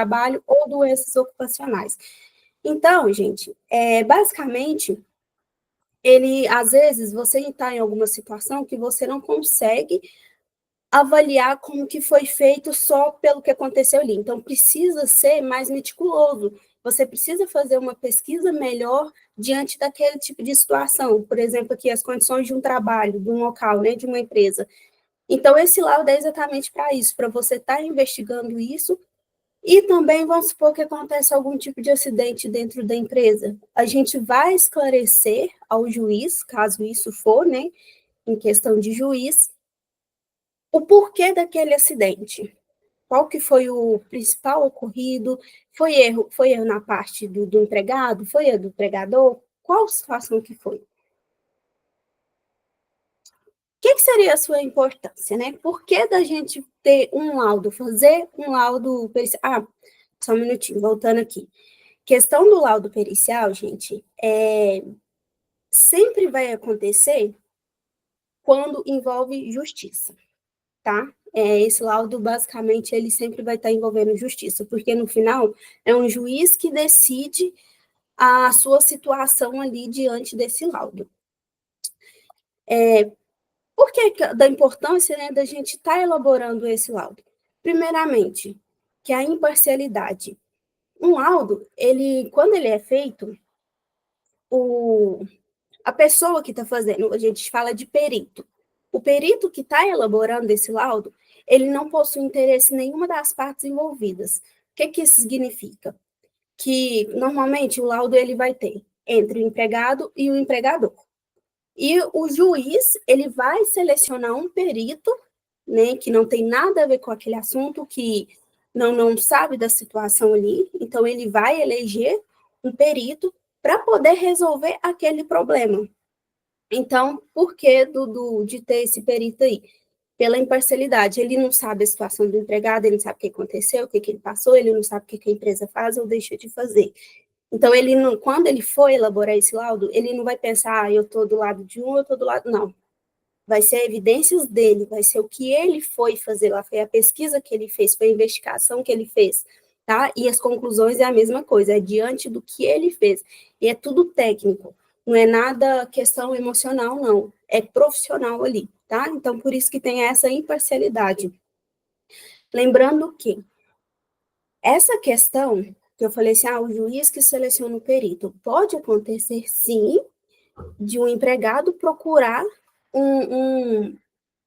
trabalho ou doenças ocupacionais. Então, gente, basicamente, às vezes, você está em alguma situação que você não consegue avaliar como que foi feito só pelo que aconteceu ali. Então, precisa ser mais meticuloso. Você precisa fazer uma pesquisa melhor diante daquele tipo de situação. Por exemplo, aqui, as condições de um trabalho, de um local, né, de uma empresa. Então, esse laudo é exatamente para isso, para você estar investigando isso. E também vamos supor que acontece algum tipo de acidente dentro da empresa. A gente vai esclarecer ao juiz, caso isso for, né, em questão de juiz, o porquê daquele acidente. Qual que foi o principal ocorrido? Foi erro na parte do empregado? Foi erro do empregador? Qual situação que foi? O que seria a sua importância, né? Por que da gente ter um laudo, fazer um laudo pericial? Só um minutinho, voltando aqui. Questão do laudo pericial, gente, sempre vai acontecer quando envolve justiça, tá? Esse laudo, basicamente, ele sempre vai estar envolvendo justiça, porque no final é um juiz que decide a sua situação ali diante desse laudo. Por que da importância, né, da gente estar elaborando esse laudo? Primeiramente, que a imparcialidade. Um laudo, quando ele é feito, a pessoa que está fazendo, a gente fala de perito. O perito que está elaborando esse laudo, ele não possui interesse em nenhuma das partes envolvidas. O que isso significa? Que, normalmente, o laudo ele vai ter entre o empregado e o empregador. E o juiz, ele vai selecionar um perito, né, que não tem nada a ver com aquele assunto, que não sabe da situação ali, então ele vai eleger um perito para poder resolver aquele problema. Então, por que de ter esse perito aí? Pela imparcialidade. Ele não sabe a situação do empregado, ele não sabe o que aconteceu, o que ele passou, ele não sabe o que a empresa faz ou deixa de fazer. Então, quando ele for elaborar esse laudo, ele não vai pensar, eu estou do lado de um, eu estou do lado... Não. Vai ser evidências dele, vai ser o que ele foi fazer lá, foi a pesquisa que ele fez, foi a investigação que ele fez, tá? E as conclusões é a mesma coisa, é diante do que ele fez. E é tudo técnico, não é nada questão emocional, não. É profissional ali, tá? Então, por isso que tem essa imparcialidade. Lembrando que essa questão, que eu falei assim, o juiz que seleciona o perito, pode acontecer, sim, de um empregado procurar um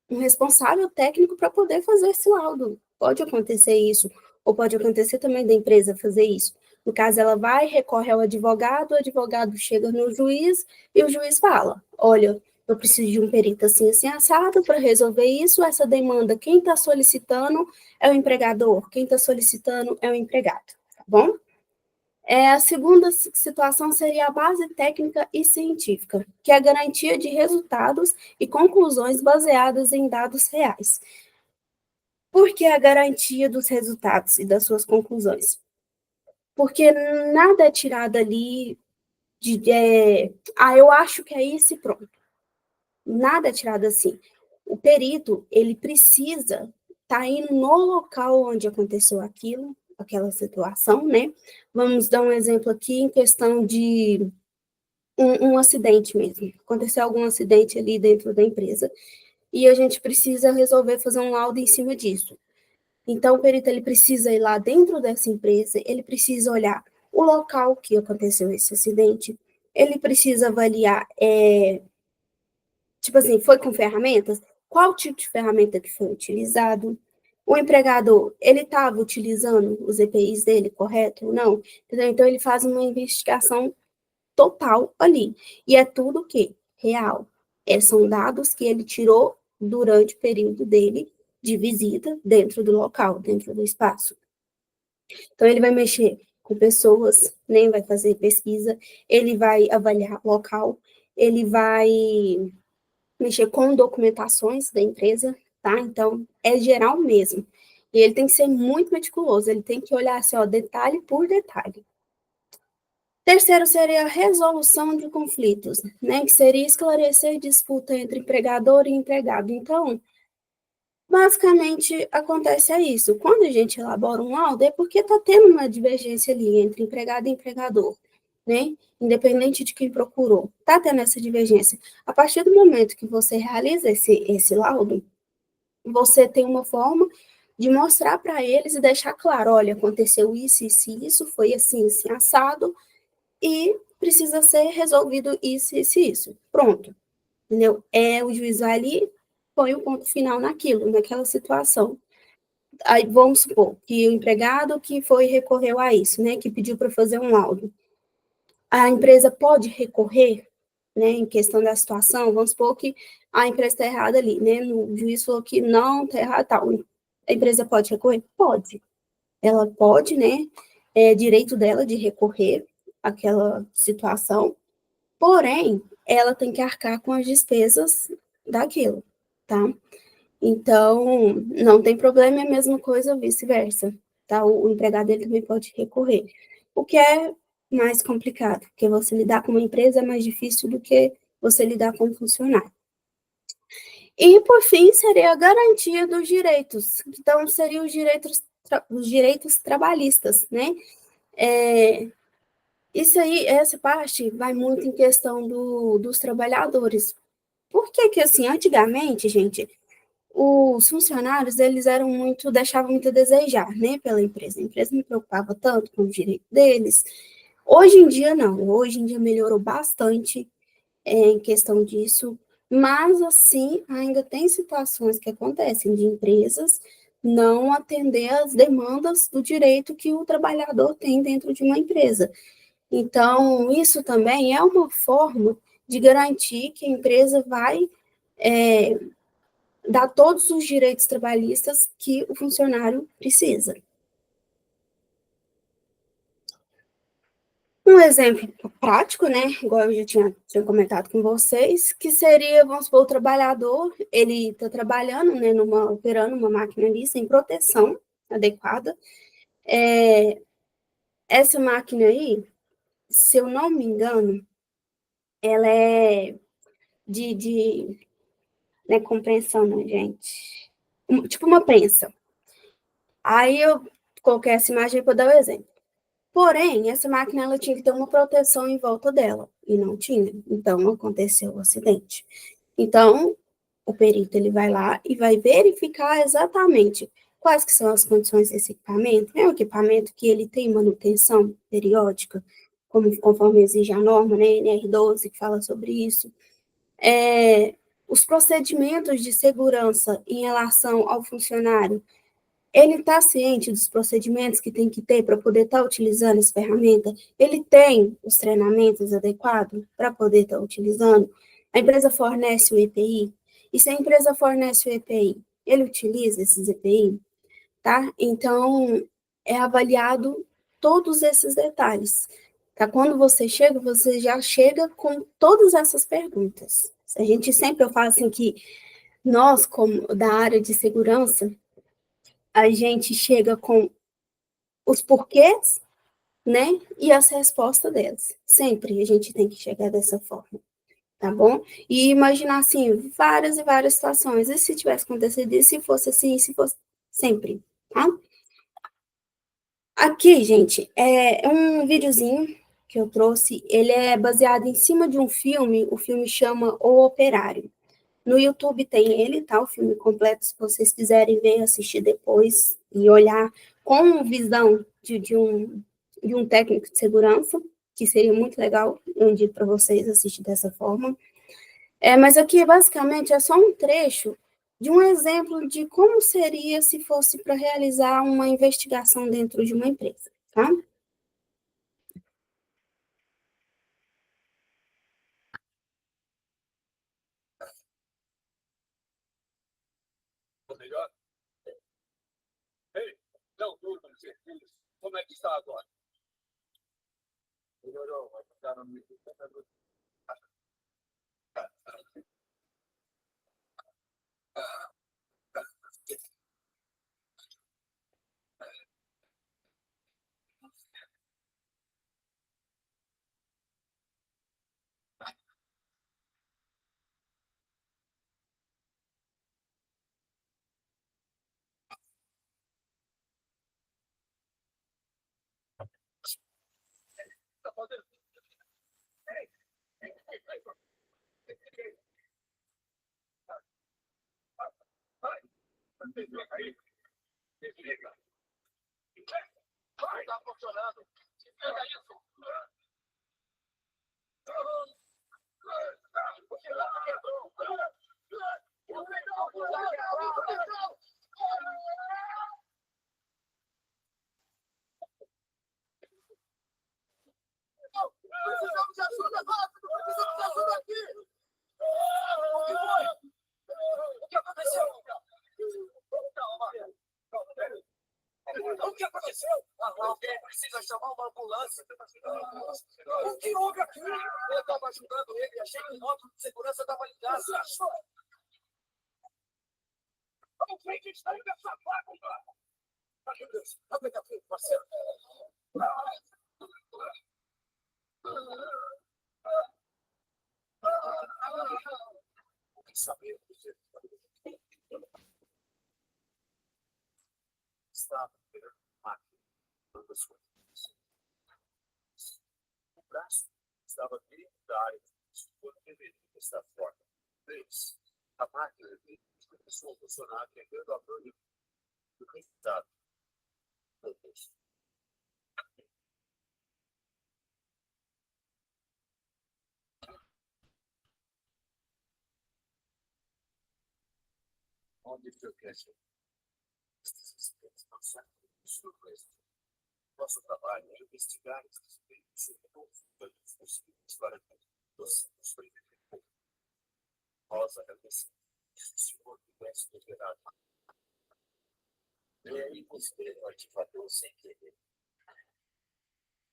responsável técnico para poder fazer esse laudo. Pode acontecer isso, ou pode acontecer também da empresa fazer isso. No caso, ela vai, recorre ao advogado, o advogado chega no juiz e o juiz fala: olha, eu preciso de um perito assim, assim, assado para resolver isso, essa demanda, quem está solicitando é o empregador, quem está solicitando é o empregado, tá bom? A segunda situação seria a base técnica e científica, que é a garantia de resultados e conclusões baseadas em dados reais. Por que a garantia dos resultados e das suas conclusões? Porque nada é tirado ali eu acho que é isso e pronto. Nada é tirado assim. O perito, ele precisa estar indo no local onde aconteceu aquilo, aquela situação, né? Vamos dar um exemplo aqui em questão de um acidente mesmo. Aconteceu algum acidente ali dentro da empresa e a gente precisa resolver fazer um laudo em cima disso. Então, o perito ele precisa ir lá dentro dessa empresa, ele precisa olhar o local que aconteceu esse acidente, ele precisa avaliar, tipo assim, foi com ferramentas? Qual tipo de ferramenta que foi utilizado? O empregador, ele estava utilizando os EPIs dele correto ou não? Entendeu? Então, ele faz uma investigação total ali. E é tudo o quê? Real. São dados que ele tirou durante o período dele de visita dentro do local, dentro do espaço. Então, ele vai mexer com pessoas, nem vai fazer pesquisa, ele vai avaliar local, ele vai mexer com documentações da empresa, tá? Então, é geral mesmo. E ele tem que ser muito meticuloso, ele tem que olhar assim, ó, detalhe por detalhe. Terceiro seria a resolução de conflitos, né, que seria esclarecer disputa entre empregador e empregado. Então, Basicamente, acontece isso. Quando a gente elabora um laudo, é porque está tendo uma divergência ali entre empregado e empregador, né? Independente de quem procurou. Está tendo essa divergência. A partir do momento que você realiza esse laudo, você tem uma forma de mostrar para eles e deixar claro, olha, aconteceu isso, foi assim, assim, assado, e precisa ser resolvido isso. Pronto, entendeu? O juiz vai ali, põe o ponto final naquela situação. Aí vamos supor que o empregado que foi recorreu a isso, né, que pediu para fazer um laudo, a empresa pode recorrer, né, em questão da situação, vamos supor que a empresa está errada ali, né, o juiz falou que não, está errado, tal. A empresa pode recorrer? Pode. Ela pode, né, é direito dela de recorrer àquela situação, porém, ela tem que arcar com as despesas daquilo, tá? Então, não tem problema, é a mesma coisa, vice-versa, tá? O empregado ele também pode recorrer. O que é mais complicado, porque você lidar com uma empresa é mais difícil do que você lidar com um funcionário. E, por fim, seria a garantia dos direitos. Então, seriam os direitos trabalhistas, né? É, isso aí, essa parte vai muito em questão dos trabalhadores. Por que que, assim, antigamente, gente, os funcionários, eles eram muito, deixavam muito a desejar, né, pela empresa. A empresa não preocupava tanto com o direito deles. Hoje em dia, não. Hoje em dia melhorou bastante em questão disso, mas, assim, ainda tem situações que acontecem de empresas não atender às demandas do direito que o trabalhador tem dentro de uma empresa. Então, isso também é uma forma de garantir que a empresa vai é, dar todos os direitos trabalhistas que o funcionário precisa. Um exemplo prático, né, igual eu já tinha comentado com vocês, que seria, vamos supor, o trabalhador, ele está trabalhando, né, operando uma máquina ali sem proteção adequada. Essa máquina aí, se eu não me engano, ela é de né, compreensão, né, gente? Tipo uma prensa. Aí eu coloquei essa imagem para dar o exemplo. Porém, essa máquina ela tinha que ter uma proteção em volta dela, e não tinha. Então, aconteceu o acidente. Então, o perito ele vai lá e vai verificar exatamente quais que são as condições desse equipamento. É um equipamento que ele tem manutenção periódica, conforme exige a norma, né, NR12, que fala sobre isso. Os procedimentos de segurança em relação ao funcionário, ele está ciente dos procedimentos que tem que ter para poder estar utilizando essa ferramenta? Ele tem os treinamentos adequados para poder estar utilizando? A empresa fornece o EPI? E se a empresa fornece o EPI, ele utiliza esses EPI? Tá? Então, é avaliado todos esses detalhes. Tá? Quando você já chega com todas essas perguntas. A gente sempre, eu falo assim que nós, como da área de segurança, a gente chega com os porquês, né, e as respostas deles. Sempre a gente tem que chegar dessa forma, tá bom? E imaginar, assim, várias e várias situações. E se tivesse acontecido isso, se fosse assim, se fosse... Sempre, tá? Aqui, gente, é um videozinho que eu trouxe. Ele é baseado em cima de um filme. O filme chama O Operário. No YouTube tem ele, tá? O filme completo, se vocês quiserem ver, assistir depois e olhar com visão de um técnico de segurança, que seria muito legal, eu indico para vocês assistir dessa forma. Mas aqui, basicamente, é só um trecho de um exemplo de como seria se fosse para realizar uma investigação dentro de uma empresa, tá? Precisamos de ajuda, rápido! Precisamos de ajuda aqui! O que aconteceu? Calma. O que aconteceu? Alguém precisa chamar uma ambulância. O que houve aqui? Eu estava ajudando ele e achei que o modo de segurança estava ligado. O que está indo essa vaga? Meu Deus, abre a frente, parceiro. Saber estava máquina. O braço estava dentro da área quando deveria estar fora. 3. A máquina começou a funcionar atendendo a banho do resultado. Onde que eu quero ser? Nosso trabalho é investigar esses experimentos para os nós agradecemos se o senhor tivesse liberado. E aí você vai te fazer sem querer.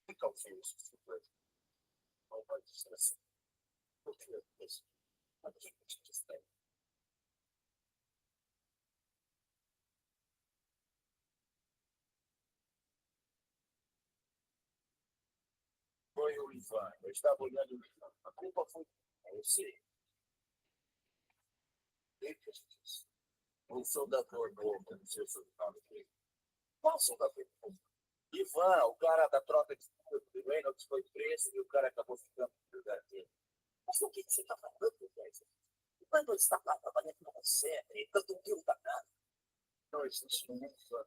Fica o fim desse senhor. Não vai distração. Porque eu penso, a gente distrai. Foi o Ivan. Eu estava olhando o Ivan. A culpa foi eu sei. Um soldador novo, não sei se eu falo aqui. Qual soldador novo? Ivan, o cara da troca de o Reynolds foi preso e o cara acabou ficando no lugar dele. Mas o que você está falando, velho? Quando ele está lá trabalhando com você, ele tanto um deal danado. Não existe nenhum Ivan.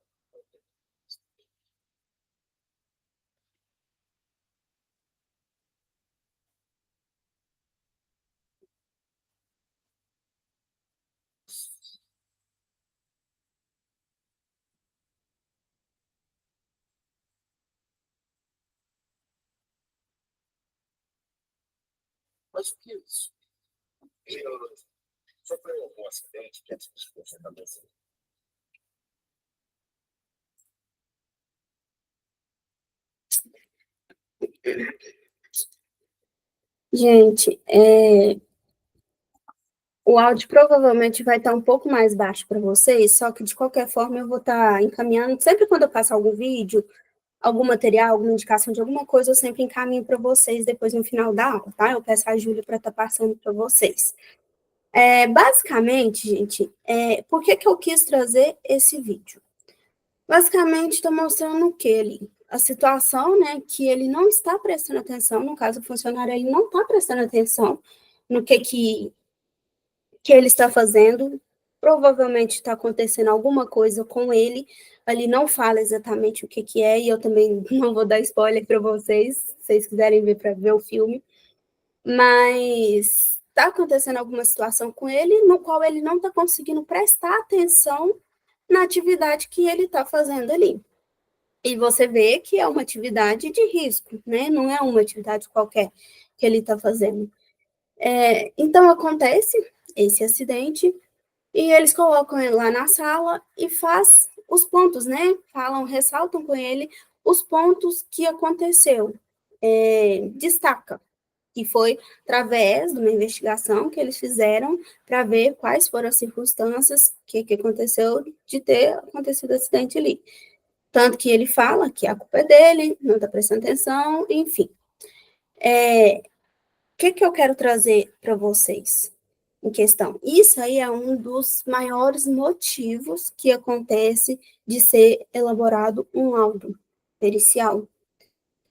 Mas o que é isso? Eu sofreu algum acidente que antes de você cabeça. Gente, o áudio provavelmente vai estar um pouco mais baixo para vocês, só que de qualquer forma eu vou estar encaminhando. Sempre quando eu passo algum vídeo, algum material, alguma indicação de alguma coisa, eu sempre encaminho para vocês depois no final da aula, tá? Eu peço a Júlia para estar passando para vocês. Basicamente, gente, por que eu quis trazer esse vídeo? Basicamente, estou mostrando o que ele, a situação, né, que ele não está prestando atenção, no caso, o funcionário, ele não está prestando atenção no que ele está fazendo, provavelmente está acontecendo alguma coisa com ele, ali não fala exatamente o que é, e eu também não vou dar spoiler para vocês, se vocês quiserem ver para ver o filme, mas está acontecendo alguma situação com ele, no qual ele não está conseguindo prestar atenção na atividade que ele está fazendo ali. E você vê que é uma atividade de risco, né? Não é uma atividade qualquer que ele está fazendo. Então, acontece esse acidente, e eles colocam ele lá na sala e faz os pontos, né? Ressaltam com ele os pontos que aconteceu. Destaca que foi através de uma investigação que eles fizeram para ver quais foram as circunstâncias que aconteceu de ter acontecido o acidente ali. Tanto que ele fala que a culpa é dele, não está prestando atenção, enfim. O que eu quero trazer para vocês em questão? Isso aí é um dos maiores motivos que acontece de ser elaborado um laudo pericial.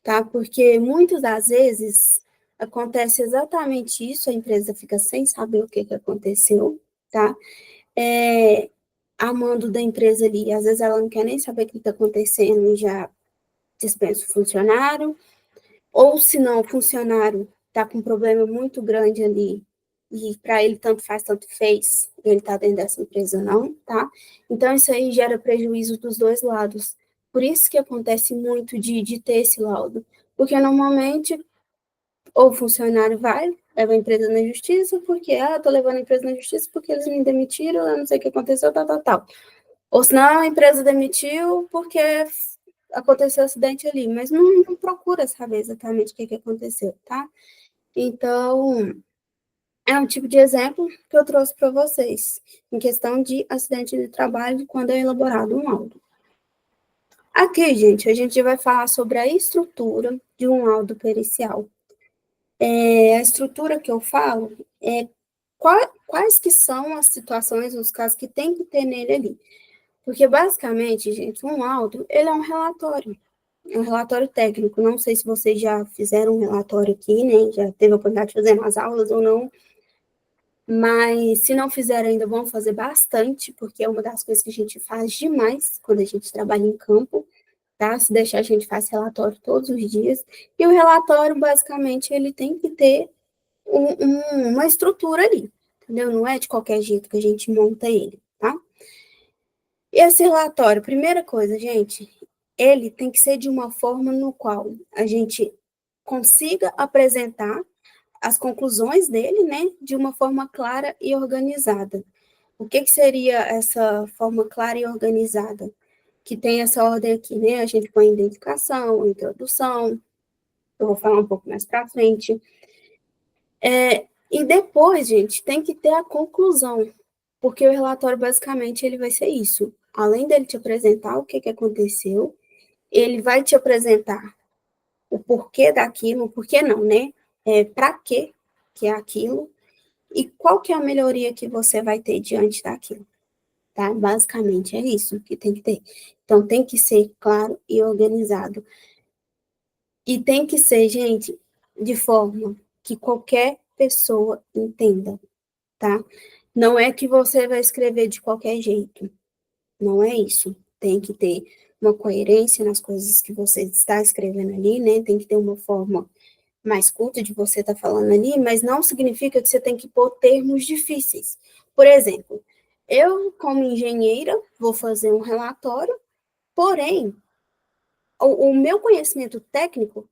tá? Porque muitas das vezes acontece exatamente isso, a empresa fica sem saber o que aconteceu, tá? A mando da empresa ali, às vezes ela não quer nem saber o que está acontecendo e já dispensa o funcionário, ou se não, o funcionário está com um problema muito grande ali, e para ele tanto faz, tanto fez, ele está dentro dessa empresa não, tá? Então, isso aí gera prejuízo dos dois lados. Por isso que acontece muito de ter esse laudo. Porque, normalmente, ou o funcionário vai, leva a empresa na justiça, porque, tô levando a empresa na justiça porque eles me demitiram, eu não sei o que aconteceu, tal. Ou senão, a empresa demitiu porque aconteceu um acidente ali, mas não procura saber exatamente o que aconteceu, tá? Então, é um tipo de exemplo que eu trouxe para vocês, em questão de acidente de trabalho, quando é elaborado um laudo. Aqui, gente, a gente vai falar sobre a estrutura de um laudo pericial. A estrutura que eu falo é quais que são as situações, os casos que tem que ter nele ali. Porque, basicamente, gente, um laudo, ele é um relatório. É um relatório técnico. Não sei se vocês já fizeram um relatório aqui, né? Já teve a oportunidade de fazer nas aulas ou não. Mas, se não fizeram ainda, vão fazer bastante, porque é uma das coisas que a gente faz demais quando a gente trabalha em campo, tá? Se deixar, a gente faz relatório todos os dias. E o relatório, basicamente, ele tem que ter uma estrutura ali, entendeu? Não é de qualquer jeito que a gente monta ele, tá? E esse relatório, primeira coisa, gente, ele tem que ser de uma forma no qual a gente consiga apresentar as conclusões dele, né, de uma forma clara e organizada. O que seria essa forma clara e organizada? Que tem essa ordem aqui, né? A gente põe identificação, introdução, eu vou falar um pouco mais para frente. E depois, gente, tem que ter a conclusão, porque o relatório, basicamente, ele vai ser isso. Além dele te apresentar o que aconteceu, ele vai te apresentar o porquê daquilo, o porquê não, né? Para quê que é aquilo, e qual que é a melhoria que você vai ter diante daquilo, tá? Basicamente, é isso que tem que ter. Então, tem que ser claro e organizado. E tem que ser, gente, de forma que qualquer pessoa entenda, tá? Não é que você vai escrever de qualquer jeito. Não é isso. Tem que ter uma coerência nas coisas que você está escrevendo ali, né? Tem que ter uma forma mais culta de você estar falando ali, mas não significa que você tem que pôr termos difíceis. Por exemplo, eu, como engenheira, vou fazer um relatório, porém, o meu conhecimento técnico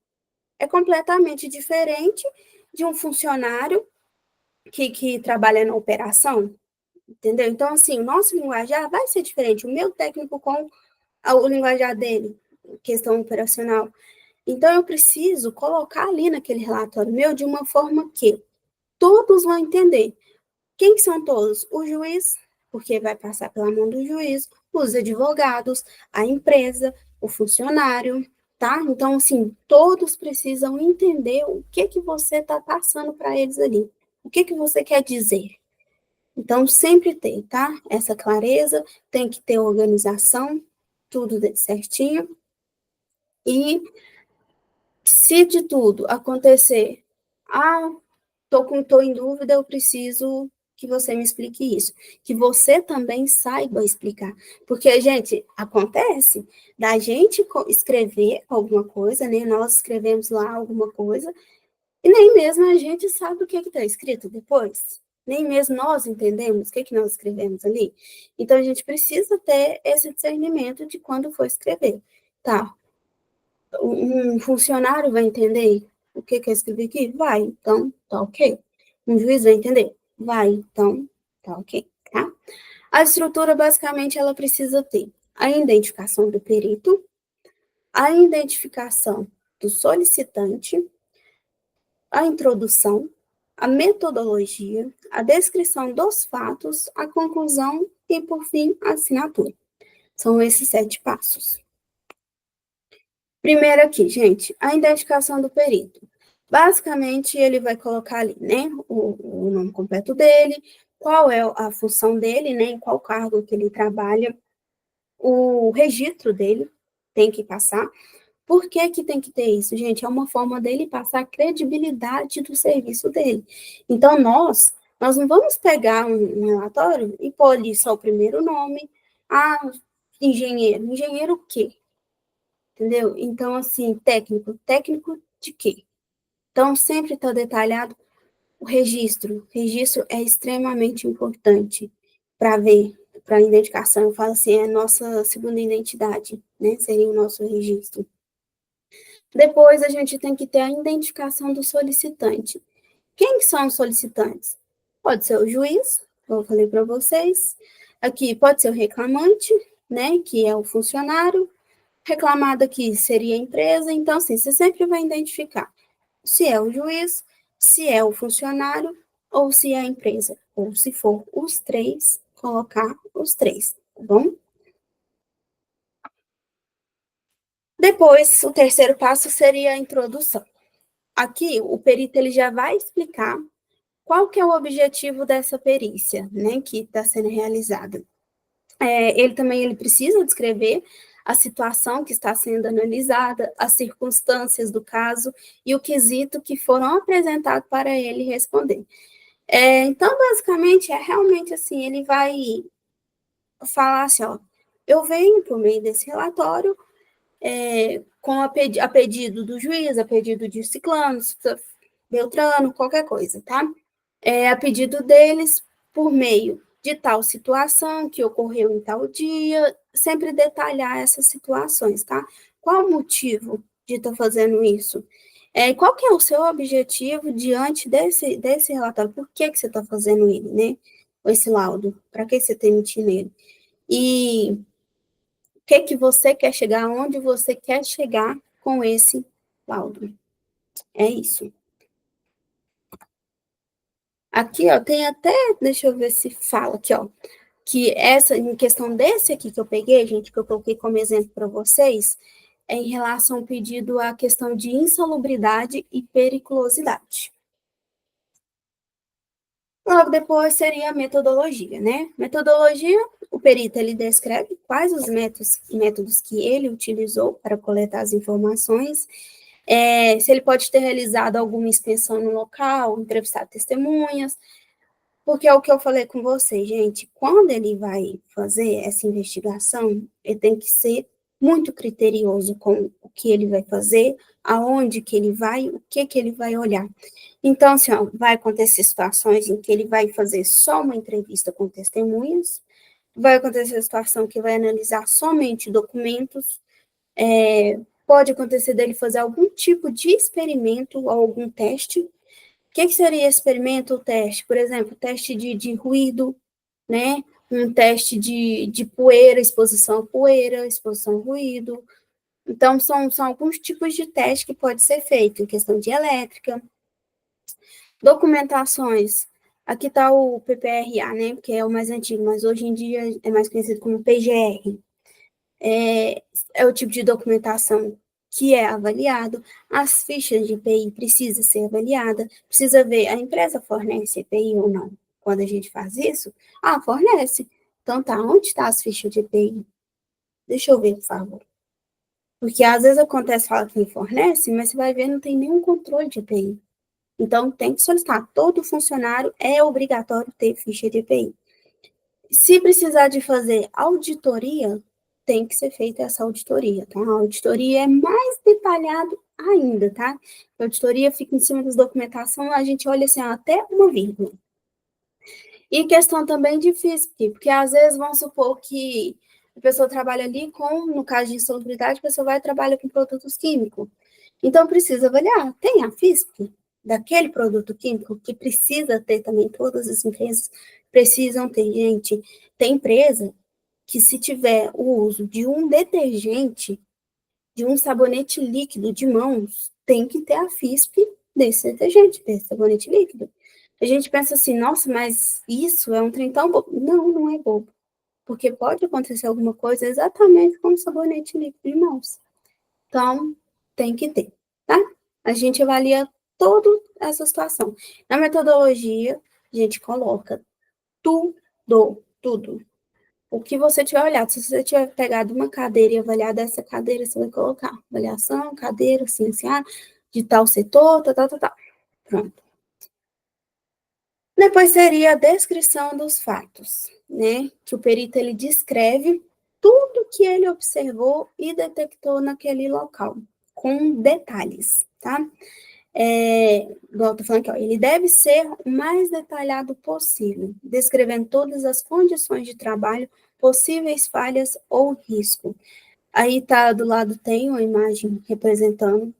é completamente diferente de um funcionário que trabalha na operação, entendeu? Então, assim, o nosso linguajar vai ser diferente, o meu técnico com o linguajar dele, questão operacional. Então, eu preciso colocar ali naquele relatório meu de uma forma que todos vão entender. Quem que são todos? O juiz, porque vai passar pela mão do juiz, os advogados, a empresa, o funcionário, tá? Então, assim, todos precisam entender o que você está passando para eles ali. O que você quer dizer? Então, sempre tem, tá? Essa clareza, tem que ter organização, tudo certinho. E se de tudo acontecer, tô em dúvida, eu preciso que você me explique isso. Que você também saiba explicar. Porque, gente, acontece da gente escrever alguma coisa, né? Nós escrevemos lá alguma coisa, e nem mesmo a gente sabe o que está escrito depois. Nem mesmo nós entendemos o que nós escrevemos ali. Então, a gente precisa ter esse discernimento de quando for escrever. Tá, um funcionário vai entender o que eu escrevi aqui? Vai, então tá ok. Um juiz vai entender? Vai, então tá ok, tá? A estrutura, basicamente, ela precisa ter a identificação do perito, a identificação do solicitante, a introdução, a metodologia, a descrição dos fatos, a conclusão e, por fim, a assinatura. São esses 7 passos. Primeiro aqui, gente, a identificação do perito. Basicamente, ele vai colocar ali, né, o nome completo dele, qual é a função dele, né, em qual cargo que ele trabalha, o registro dele tem que passar, Por que que tem que ter isso, gente? É uma forma dele passar a credibilidade do serviço dele. Então, nós não vamos pegar um relatório e pôr ali só o primeiro nome, ah, engenheiro. Engenheiro o quê? Entendeu? Então, assim, técnico de quê? Então, sempre está detalhado o registro. O registro é extremamente importante para ver, para identificação. Eu falo assim, é a nossa segunda identidade, né? Seria o nosso registro. Depois, a gente tem que ter a identificação do solicitante. Quem que são os solicitantes? Pode ser o juiz, como eu falei para vocês. Aqui pode ser o reclamante, né? Que é o funcionário. Reclamado aqui seria a empresa. Então, assim, você sempre vai identificar se é o juiz, se é o funcionário ou se é a empresa. Ou se for os três, colocar os três, tá bom? Depois, o terceiro passo seria a introdução. Aqui, o perito ele já vai explicar qual que é o objetivo dessa perícia, né, que está sendo realizada. Ele também ele precisa descrever a situação que está sendo analisada, as circunstâncias do caso e o quesito que foram apresentados para ele responder. Então, basicamente, é realmente assim, ele vai falar assim, ó, eu venho por meio desse relatório, com a pedido do juiz, a pedido de ciclano, beltrano, qualquer coisa, tá? A pedido deles, por meio de tal situação que ocorreu em tal dia, sempre detalhar essas situações, tá? Qual o motivo de estar fazendo isso? Qual que é o seu objetivo diante desse relatório? Por que você está fazendo ele, né? Esse laudo? Para que você está emitindo ele? E o que você quer chegar? Onde você quer chegar com esse laudo? É isso. Aqui, ó, tem até, deixa eu ver se fala aqui, ó, que essa, em questão desse aqui que eu peguei, gente, que eu coloquei como exemplo para vocês, é em relação ao pedido à questão de insalubridade e periculosidade. Logo depois seria a metodologia, né? Metodologia, o perito ele descreve quais os métodos que ele utilizou para coletar as informações, se ele pode ter realizado alguma inspeção no local, entrevistado testemunhas, porque é o que eu falei com você, gente, quando ele vai fazer essa investigação, ele tem que ser muito criterioso com o que ele vai fazer, aonde que ele vai, o que que ele vai olhar. Então, assim, ó, vai acontecer situações em que ele vai fazer só uma entrevista com testemunhas, vai acontecer a situação que vai analisar somente documentos, pode acontecer dele fazer algum tipo de experimento ou algum teste. O que seria experimento ou teste? Por exemplo, teste de ruído, né? Um teste de poeira, exposição a poeira, exposição a ruído. Então, são alguns tipos de teste que pode ser feito em questão de elétrica. Documentações. Aqui está o PPRA, né? Que é o mais antigo, mas hoje em dia é mais conhecido como PGR. É o tipo de documentação que é avaliado, as fichas de EPI precisa ser avaliada, precisa ver, a empresa fornece EPI ou não. Quando a gente faz isso, fornece. Então tá, onde está as fichas de EPI? Deixa eu ver, por favor. Porque às vezes acontece, fala que fornece, mas você vai ver, não tem nenhum controle de EPI. Então tem que solicitar. Todo funcionário é obrigatório ter ficha de EPI. Se precisar de fazer auditoria, tem que ser feita essa auditoria, tá? A auditoria é mais detalhado ainda, tá? A auditoria fica em cima das documentação, a gente olha assim, até uma vírgula. E questão também de FISP, porque às vezes vamos supor que a pessoa trabalha ali com, no caso de insalubridade, a pessoa vai e trabalha com produtos químicos. Então, precisa avaliar, tem a FISP daquele produto químico que precisa ter também, todas as empresas precisam ter, gente. Tem empresa que se tiver o uso de um detergente, de um sabonete líquido de mãos, tem que ter a FISP desse detergente, desse sabonete líquido. A gente pensa assim, nossa, mas isso é um trem tão bobo. Não, não é bobo. Porque pode acontecer alguma coisa exatamente como sabonete líquido de mãos. Então, tem que ter, tá? A gente avalia toda essa situação. Na metodologia, a gente coloca tudo, tudo. o que você tiver olhado. Se você tiver pegado uma cadeira e avaliado essa cadeira, você vai colocar avaliação, cadeira, assim, de tal setor, tal. Pronto. Depois seria a descrição dos fatos, né? Que o perito, ele descreve tudo que ele observou e detectou naquele local, com detalhes, tá? Igual eu tô falando aqui, ó, ele deve ser o mais detalhado possível, descrevendo todas as condições de trabalho, possíveis falhas ou risco. Aí tá do lado, tem uma imagem representando.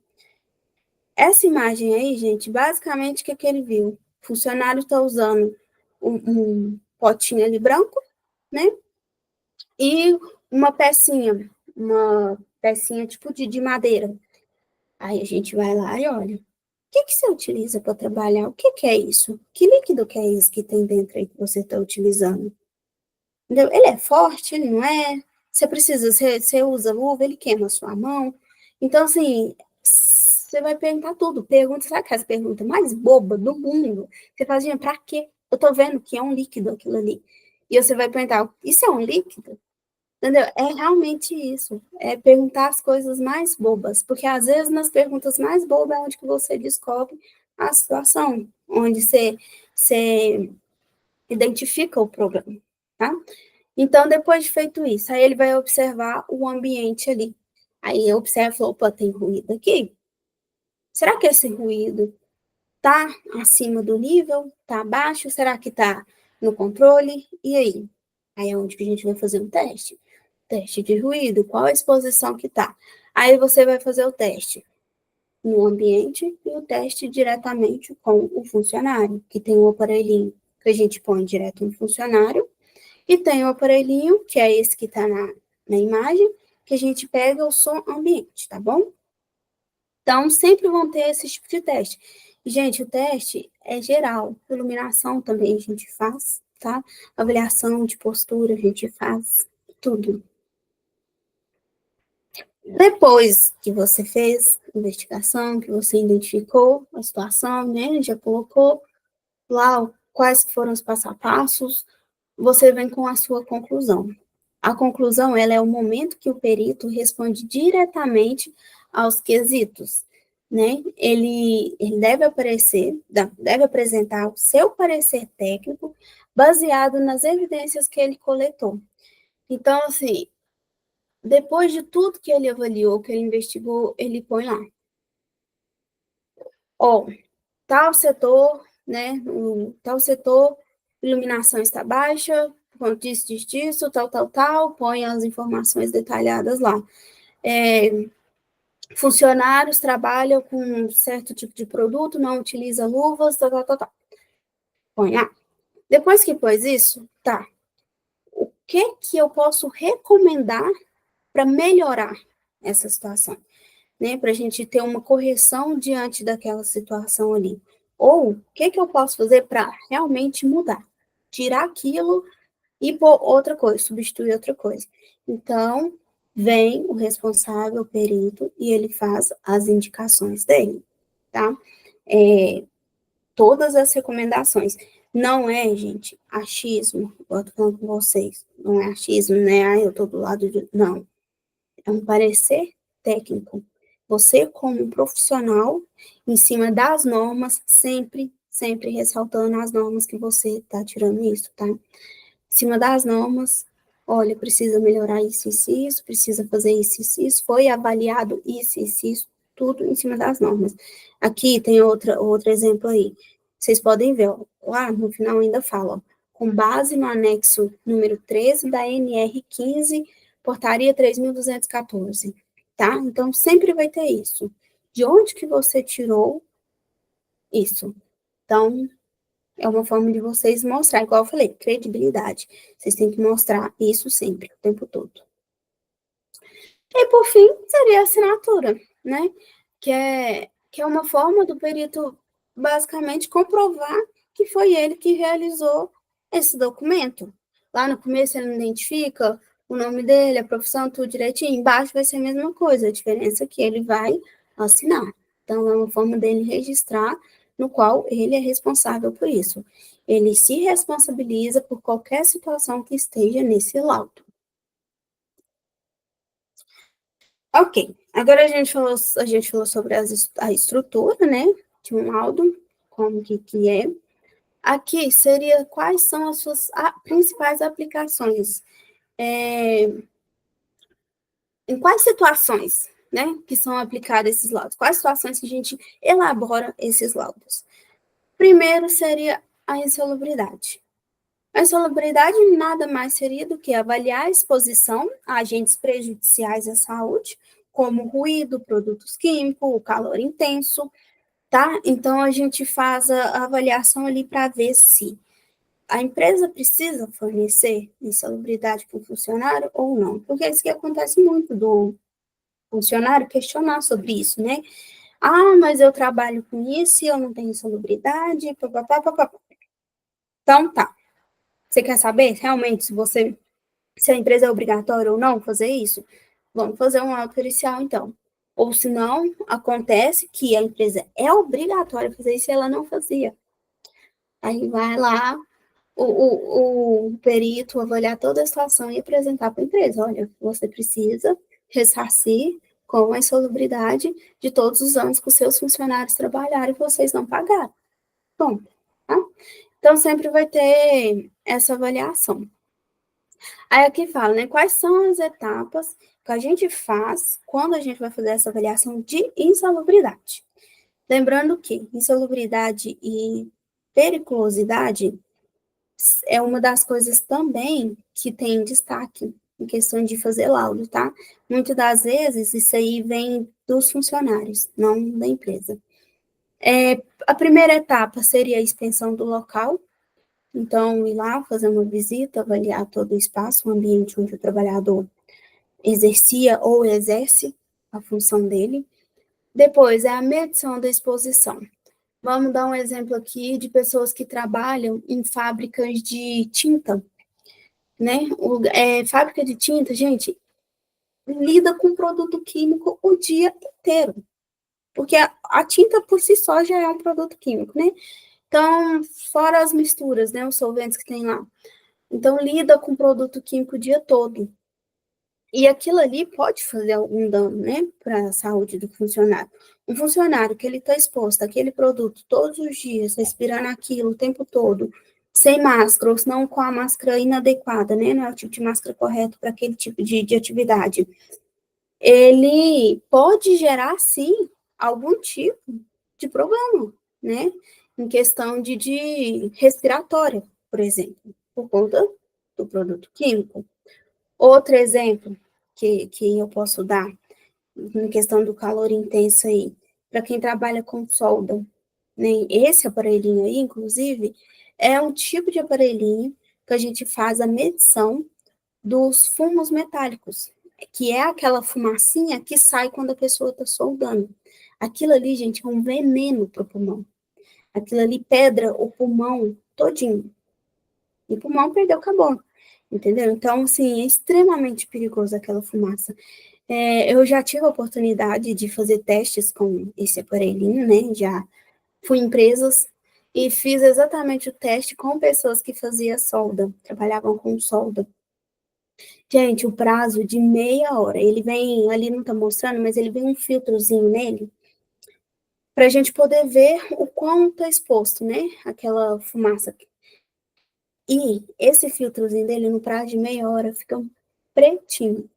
Essa imagem aí, gente, basicamente o que ele viu? O funcionário está usando um potinho ali branco, né? E uma pecinha tipo de madeira. Aí a gente vai lá e olha. O que você utiliza para trabalhar? O que é isso? Que líquido que é esse que tem dentro aí que você está utilizando? Entendeu? Ele é forte, ele não é? Você usa luva, ele queima a sua mão. Então, assim, você vai perguntar tudo. Pergunta, sabe aquela pergunta mais boba do mundo? Você fala, gente, pra quê? Eu tô vendo que é um líquido aquilo ali. E você vai perguntar, isso é um líquido? Entendeu? É realmente isso. É perguntar as coisas mais bobas. Porque, às vezes, nas perguntas mais bobas é onde que você descobre a situação. Onde você identifica o problema, tá? Então, depois de feito isso, aí ele vai observar o ambiente ali. Aí eu observo, opa, tem ruído aqui? Será que esse ruído está acima do nível? Está abaixo? Será que está no controle? E aí? Aí é onde que a gente vai fazer um teste. Teste de ruído, qual a exposição que está? Aí você vai fazer o teste no ambiente e o teste diretamente com o funcionário, que tem um aparelhinho que a gente põe direto no funcionário. E tem o aparelhinho, que é esse que está na imagem, que a gente pega o som ambiente, tá bom? Então, sempre vão ter esse tipo de teste. Gente, o teste é geral. Iluminação também a gente faz, tá? Avaliação de postura a gente faz, tudo. Depois que você fez a investigação, que você identificou a situação, né? Já colocou lá quais foram os passo a passos, você vem com a sua conclusão. A conclusão, ela é o momento que o perito responde diretamente aos quesitos, né? Ele deve apresentar o seu parecer técnico baseado nas evidências que ele coletou. Então, assim, depois de tudo que ele avaliou, que ele investigou, ele põe lá. Ó, tal setor, né? Tal setor, iluminação está baixa, quanto disso, tal, põe as informações detalhadas lá. Funcionários trabalham com um certo tipo de produto, não utiliza luvas, tal. Põe lá. Depois que pôs isso, tá. O que eu posso recomendar para melhorar essa situação? Né, para a gente ter uma correção diante daquela situação ali. Ou o que eu posso fazer para realmente mudar? Tirar aquilo e pôr outra coisa, substituir outra coisa. Então, vem o responsável, o perito, e ele faz as indicações dele, tá? Todas as recomendações. Não é, gente, achismo, eu tô falando com vocês, não é achismo, né? Ah, eu tô do lado de... Não, é um parecer técnico. Você, como profissional, em cima das normas, sempre ressaltando as normas que você está tirando isso, tá? Em cima das normas, olha, precisa melhorar isso, precisa fazer isso, foi avaliado isso, tudo em cima das normas. Aqui tem outro exemplo aí. Vocês podem ver, ó, lá no final ainda fala, ó, com base no anexo número 13 da NR 15, portaria 3.214, tá? Então, sempre vai ter isso. De onde que você tirou isso? Então, é uma forma de vocês mostrar, igual eu falei, credibilidade. Vocês têm que mostrar isso sempre, o tempo todo. E, por fim, seria a assinatura, né? Que é uma forma do perito, basicamente, comprovar que foi ele que realizou esse documento. Lá no começo ele não identifica o nome dele, a profissão, tudo direitinho. Embaixo vai ser a mesma coisa, a diferença é que ele vai assinar. Então, é uma forma dele registrar, no qual ele é responsável por isso. Ele se responsabiliza por qualquer situação que esteja nesse laudo. Ok, agora a gente falou sobre a estrutura, né, de um laudo, como que é. Aqui seria quais são as suas principais aplicações. Em quais situações, né, que são aplicados esses laudos? Quais situações que a gente elabora esses laudos? Primeiro seria a insalubridade. A insalubridade nada mais seria do que avaliar a exposição a agentes prejudiciais à saúde, como ruído, produtos químicos, o calor intenso, tá? Então, a gente faz a avaliação ali para ver se a empresa precisa fornecer insalubridade para o funcionário ou não, porque é isso que acontece muito do funcionário questionar sobre isso, né? Ah, mas eu trabalho com isso e eu não tenho insalubridade, papapá, papapá. Então, tá. Você quer saber realmente se a empresa é obrigatória ou não fazer isso? Vamos fazer um auto pericial, então. Ou se não, acontece que a empresa é obrigatória fazer isso e ela não fazia. Aí vai lá o perito avaliar toda a situação e apresentar para a empresa. Olha, você precisa ressarcir com a insalubridade de todos os anos que os seus funcionários trabalharam e vocês não pagaram. Bom, tá? Então, sempre vai ter essa avaliação. Aí aqui fala, né, quais são as etapas que a gente faz quando a gente vai fazer essa avaliação de insalubridade. Lembrando que insalubridade e periculosidade é uma das coisas também que tem destaque em questão de fazer laudo, tá? Muitas das vezes isso aí vem dos funcionários, não da empresa. A primeira etapa seria a inspeção do local, então ir lá fazer uma visita, avaliar todo o espaço, o ambiente onde o trabalhador exercia ou exerce a função dele. Depois é a medição da exposição. Vamos dar um exemplo aqui de pessoas que trabalham em fábricas de tinta, né? Fábrica de tinta, gente, lida com produto químico o dia inteiro, porque a tinta por si só já é um produto químico, né? Então, fora as misturas, né, os solventes que tem lá. Então, lida com produto químico o dia todo. E aquilo ali pode fazer algum dano, né, para a saúde do funcionário. Um funcionário que ele está exposto àquele produto todos os dias, respirando aquilo o tempo todo, sem máscara, ou senão com a máscara inadequada, né, não é o tipo de máscara correto para aquele tipo de atividade, ele pode gerar, sim, algum tipo de problema, né, em questão de respiratória, por exemplo, por conta do produto químico. Outro exemplo que eu posso dar, em questão do calor intenso aí, para quem trabalha com solda, né? Esse aparelhinho aí, inclusive, é um tipo de aparelhinho que a gente faz a medição dos fumos metálicos, que é aquela fumacinha que sai quando a pessoa está soldando. Aquilo ali, gente, é um veneno para o pulmão. Aquilo ali pedra o pulmão todinho. E o pulmão perdeu o carbono, entendeu? Então, assim, é extremamente perigoso aquela fumaça. Eu já tive a oportunidade de fazer testes com esse aparelhinho, né? Já fui em empresas e fiz exatamente o teste com pessoas que faziam solda, trabalhavam com solda. Gente, o prazo de meia hora, ele vem, ali não tá mostrando, mas ele vem um filtrozinho nele, para a gente poder ver o quão tá exposto, né? Aquela fumaça. E esse filtrozinho dele, no prazo de meia hora, fica pretinho.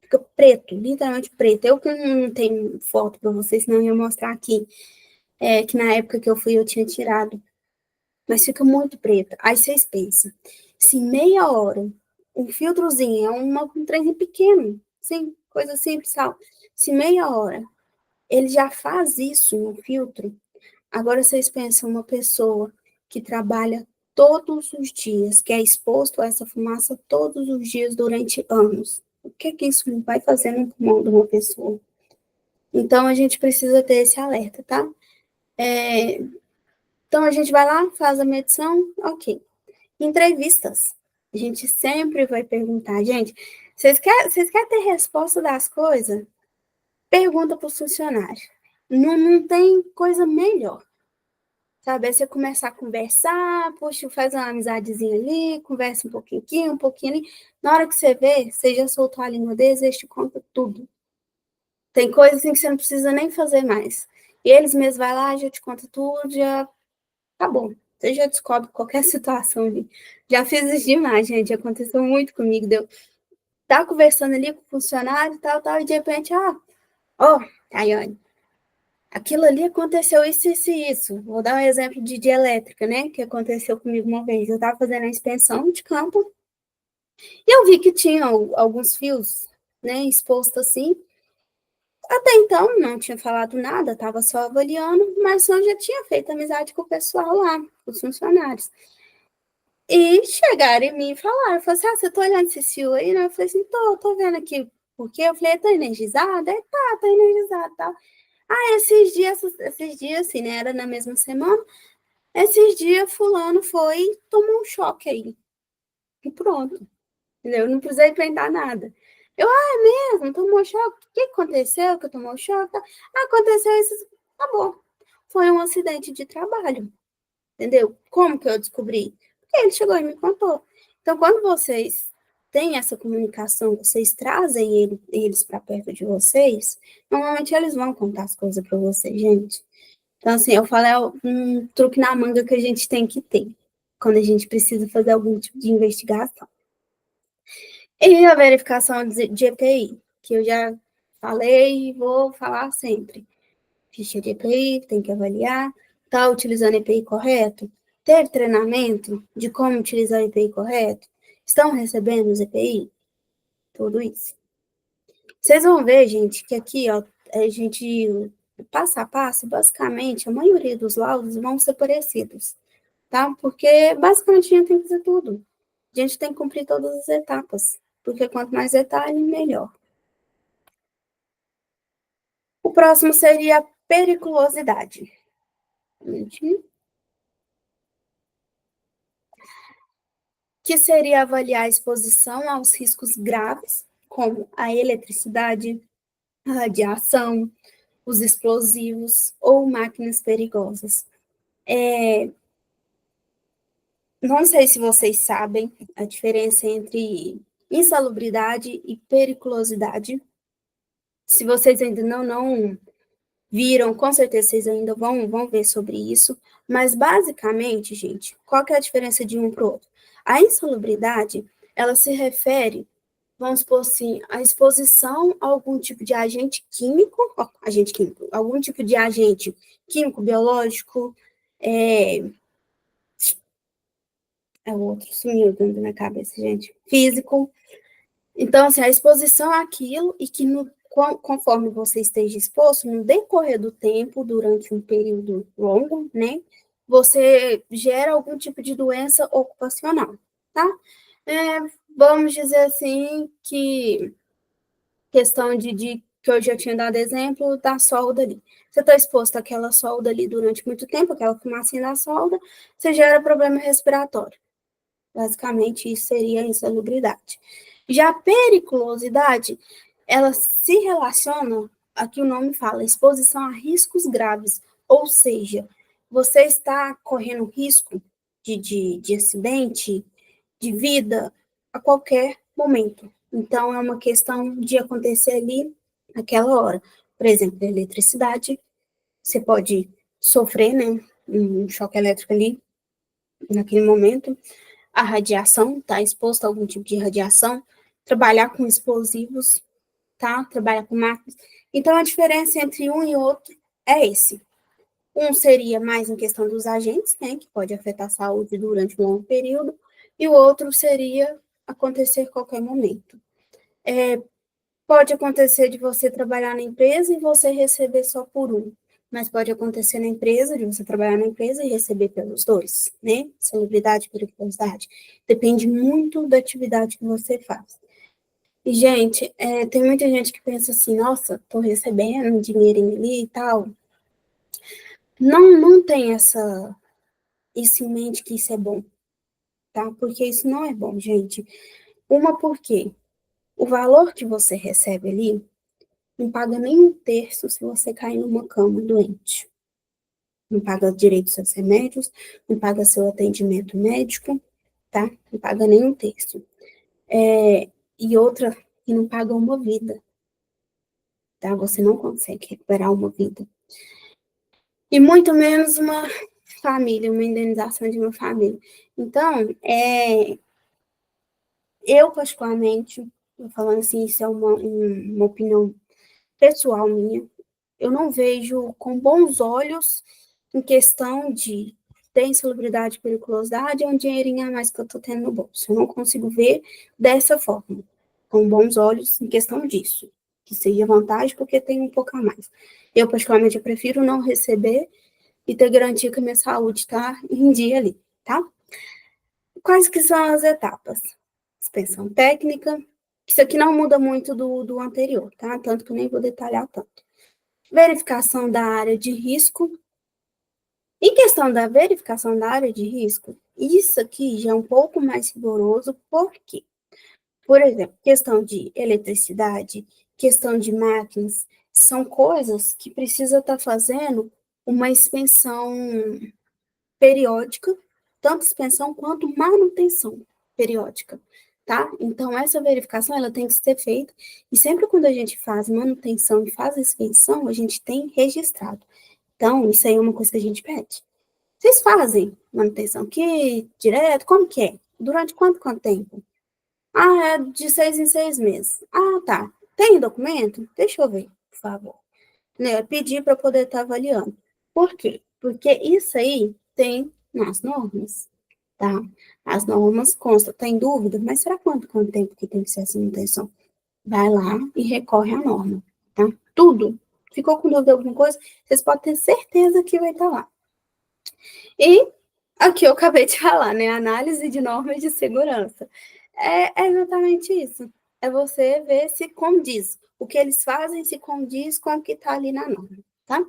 Fica preto, literalmente preto. Eu que não tenho foto para vocês, senão eu ia mostrar aqui. Que na época que eu fui, eu tinha tirado. Mas fica muito preto. Aí vocês pensam, se meia hora, um filtrozinho, um trenzinho pequeno, sim, coisa simples, tal. Se meia hora, ele já faz isso no filtro, agora vocês pensam uma pessoa que trabalha todos os dias, que é exposto a essa fumaça todos os dias durante anos. O que isso não vai fazer no pulmão de uma pessoa? Então, a gente precisa ter esse alerta, tá? Então, a gente vai lá, faz a medição, ok. Entrevistas. A gente sempre vai perguntar, gente, vocês querem ter resposta das coisas? Pergunta para os funcionários. Não tem coisa melhor. sabe? Aí você começar a conversar, poxa, faz uma amizadezinha ali, conversa um pouquinho aqui, um pouquinho ali. Na hora que você vê, você já soltou a língua deles, eles te contam tudo. Tem coisas assim que você não precisa nem fazer mais. E eles mesmos vai lá, já te conta tudo, já tá bom. Você já descobre qualquer situação ali. Já fiz isso demais, gente. Aconteceu muito comigo. Deu tá conversando ali com o funcionário e tal, e de repente, ó, Tayane, aquilo ali aconteceu isso e isso. Vou dar um exemplo de elétrica, né? Que aconteceu comigo uma vez. Eu estava fazendo a inspeção de campo e eu vi que tinha alguns fios, né, expostos assim. Até então não tinha falado nada, estava só avaliando, mas eu já tinha feito amizade com o pessoal lá, com os funcionários. E chegaram em mim e falaram assim, você tá olhando esse fio aí, né? Eu falei assim, tô vendo aqui. Porque eu falei, tá energizado? Aí tá energizado, tá. Esses dias, assim, né? Era na mesma semana. Esses dias, fulano foi e tomou um choque aí. E pronto. Entendeu? Eu não precisei inventar nada. É mesmo? Tomou choque? O que aconteceu que tomou choque? Aconteceu isso. Tá bom. Foi um acidente de trabalho. Entendeu? Como que eu descobri? Porque ele chegou e me contou. Então, quando vocês têm essa comunicação, vocês trazem eles para perto de vocês, normalmente eles vão contar as coisas para vocês, gente. Então, assim, eu falo, é um truque na manga que a gente tem que ter quando a gente precisa fazer algum tipo de investigação. E a verificação de EPI, que eu já falei e vou falar sempre. Ficha de EPI, tem que avaliar, está utilizando EPI correto, ter treinamento de como utilizar o EPI correto, estão recebendo os EPI, tudo isso. Vocês vão ver, gente, que aqui, ó, a gente, passo a passo, basicamente, a maioria dos laudos vão ser parecidos, tá? Porque, basicamente, a gente tem que fazer tudo. A gente tem que cumprir todas as etapas, porque quanto mais detalhe, melhor. O próximo seria a periculosidade. Que seria avaliar a exposição aos riscos graves, como a eletricidade, a radiação, os explosivos ou máquinas perigosas. Não sei se vocês sabem a diferença entre insalubridade e periculosidade. Se vocês ainda não viram, com certeza vocês ainda vão ver sobre isso. Mas, basicamente, gente, qual que é a diferença de um para o outro? A insalubridade, ela se refere, vamos supor assim, a exposição a algum tipo de agente químico, algum tipo de agente químico, biológico, é o outro, sumiu dentro da minha cabeça, gente, físico. Então, assim, a exposição àquilo e que conforme você esteja exposto, no decorrer do tempo, durante um período longo, né, você gera algum tipo de doença ocupacional, tá? É, vamos dizer assim que questão de que eu já tinha dado exemplo da solda ali. Você está exposto àquela solda ali durante muito tempo, aquela fumacinha da solda, você gera problema respiratório. Basicamente, isso seria a insalubridade. Já a periculosidade, ela se relaciona, aqui o nome fala, exposição a riscos graves, ou seja, você está correndo risco de acidente, de vida, a qualquer momento. Então, é uma questão de acontecer ali naquela hora. Por exemplo, a eletricidade, você pode sofrer, né, um choque elétrico ali, naquele momento. A radiação, tá exposto a algum tipo de radiação. Trabalhar com explosivos, tá? Trabalhar com máquinas. Então, a diferença entre um e outro é esse. Um seria mais em questão dos agentes, né, que pode afetar a saúde durante um longo período, e o outro seria acontecer a qualquer momento. Pode acontecer de você trabalhar na empresa e você receber só por um, mas pode acontecer na empresa, de você trabalhar na empresa e receber pelos dois, né? Celebridade e periculosidade. Depende muito da atividade que você faz. E, gente, tem muita gente que pensa assim, nossa, tô recebendo um dinheirinho ali e tal. Não tem isso em mente que isso é bom, tá? Porque isso não é bom, gente. Uma, porque o valor que você recebe ali não paga nem um terço se você cair numa cama doente. não paga direito aos seus remédios, não paga seu atendimento médico, tá? Não paga nenhum terço. E outra, que não paga uma vida, tá? Você não consegue recuperar uma vida. E muito menos uma família, uma indenização de uma família. Então, eu particularmente, falando assim, isso é uma opinião pessoal minha, eu não vejo com bons olhos em questão de ter insalubridade e periculosidade, é um dinheirinho a mais que eu estou tendo no bolso. Eu não consigo ver dessa forma, com bons olhos em questão disso, que seja vantagem porque tem um pouco a mais. Eu, particularmente, eu prefiro não receber e ter garantia que a minha saúde está em dia ali, tá? Quais que são as etapas? Suspensão técnica, isso aqui não muda muito do anterior, tá? Tanto que eu nem vou detalhar tanto. Verificação da área de risco. Em questão da verificação da área de risco, isso aqui já é um pouco mais rigoroso, por quê? Por exemplo, questão de eletricidade, questão de máquinas, são coisas que precisa estar fazendo uma inspeção periódica, tanto inspeção quanto manutenção periódica, tá? Então, essa verificação, ela tem que ser feita, e sempre quando a gente faz manutenção e faz inspeção, a gente tem registrado. Então, isso aí é uma coisa que a gente pede. Vocês fazem manutenção aqui, direto? Como que é? Durante quanto tempo? Ah, é de 6 em 6 meses. Ah, tá. Tem documento? Deixa eu ver, por favor. Né, pedir para poder estar avaliando. Por quê? Porque isso aí tem nas normas, tá? As normas constam, tem dúvida, mas será quanto tempo que tem que ser essa manutenção? Vai lá e recorre à norma, tá? Tudo. Ficou com dúvida de alguma coisa? Vocês podem ter certeza que vai estar lá. E aqui eu acabei de falar, né? Análise de normas de segurança. É exatamente isso. É você ver se condiz. O que eles fazem se condiz com o que está ali na norma, tá?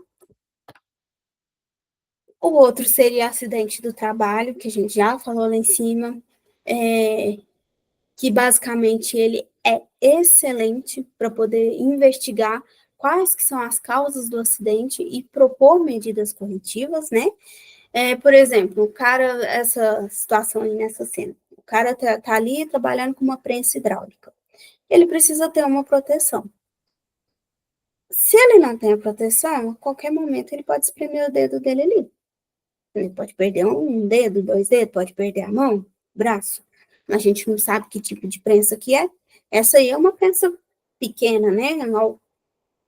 O outro seria acidente do trabalho, que a gente já falou lá em cima, que basicamente ele é excelente para poder investigar quais que são as causas do acidente e propor medidas corretivas, né? Por exemplo, o cara, essa situação aí nessa cena, o cara tá ali trabalhando com uma prensa hidráulica. Ele precisa ter uma proteção. Se ele não tem a proteção, a qualquer momento ele pode espremer o dedo dele ali. Ele pode perder um dedo, 2 dedos, pode perder a mão, o braço. A gente não sabe que tipo de prensa que é. Essa aí é uma prensa pequena, né?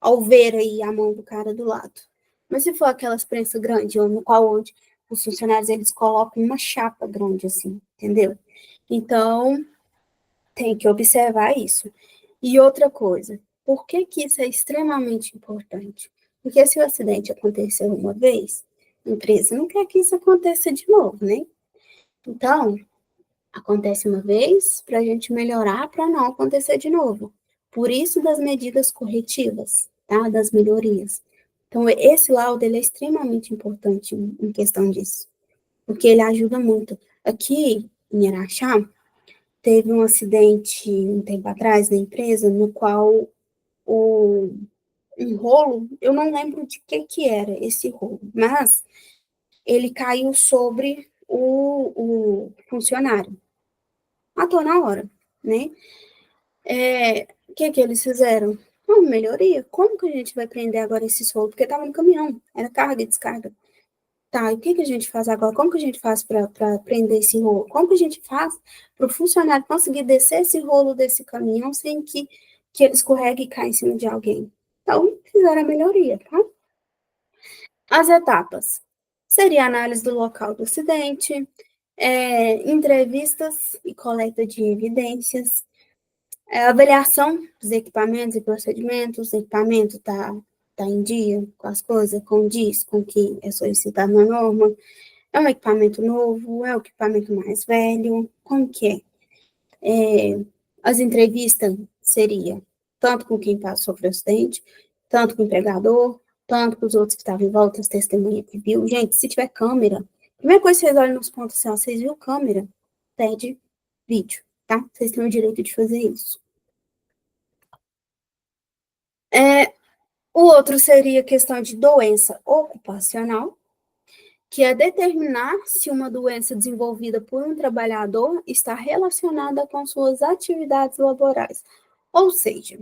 Ao ver aí a mão do cara do lado. Mas se for aquelas prensas grandes, no qual onde os funcionários eles colocam uma chapa grande assim, entendeu? Então, tem que observar isso. E outra coisa, por que que isso é extremamente importante? Porque se o acidente aconteceu uma vez, a empresa não quer que isso aconteça de novo, né? Então, acontece uma vez para a gente melhorar para não acontecer de novo. Por isso das medidas corretivas, tá? Das melhorias. Então, esse laudo ele é extremamente importante em questão disso, porque ele ajuda muito. Aqui em Araxá, teve um acidente um tempo atrás na empresa, no qual o, um rolo, eu não lembro de que era esse rolo, mas ele caiu sobre o funcionário. Matou na hora, né? O que eles fizeram? Uma melhoria. Como que a gente vai prender agora esse rolo? Porque estava no caminhão, era carga e descarga. Tá, e o que a gente faz agora? Como que a gente faz para prender esse rolo? Como que a gente faz para o funcionário conseguir descer esse rolo desse caminhão sem que ele escorregue e caia em cima de alguém? Então, fizeram a melhoria, tá? As etapas. Seria a análise do local do acidente, entrevistas e coleta de evidências, avaliação dos equipamentos e procedimentos, o equipamento tá em dia com as coisas, condiz com o que é solicitado na norma, é um equipamento novo, é um equipamento mais velho, como que é? As entrevistas seria tanto com quem sofreu o acidente, tanto com o empregador, tanto com os outros que estavam em volta, as testemunhas que viu. Gente, se tiver câmera, a primeira coisa que vocês olham nos pontos assim, ó, vocês viram câmera? Pede vídeo, tá? Vocês têm o direito de fazer isso. O outro seria questão de doença ocupacional, que é determinar se uma doença desenvolvida por um trabalhador está relacionada com suas atividades laborais. Ou seja,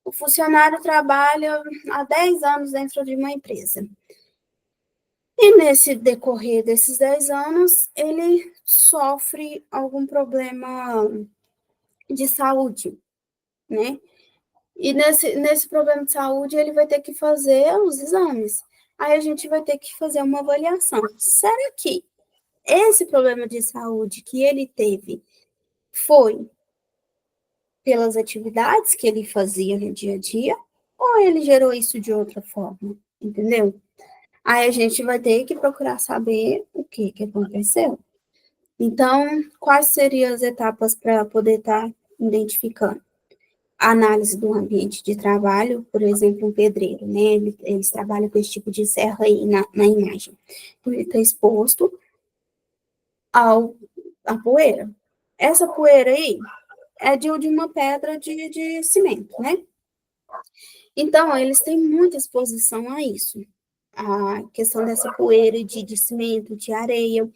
o funcionário trabalha há 10 anos dentro de uma empresa. E nesse decorrer desses 10 anos, ele sofre algum problema de saúde, né? E nesse problema de saúde, ele vai ter que fazer os exames. Aí a gente vai ter que fazer uma avaliação. Será que esse problema de saúde que ele teve foi pelas atividades que ele fazia no dia a dia, ou ele gerou isso de outra forma? Entendeu? Aí a gente vai ter que procurar saber o que aconteceu. Então, quais seriam as etapas para poder estar identificando? A análise do ambiente de trabalho, por exemplo, um pedreiro, né? Eles trabalham com esse tipo de serra aí na imagem. Então, ele está exposto à poeira. Essa poeira aí é de uma pedra de cimento, né? Então, eles têm muita exposição a isso. A questão dessa poeira de cimento, de areia.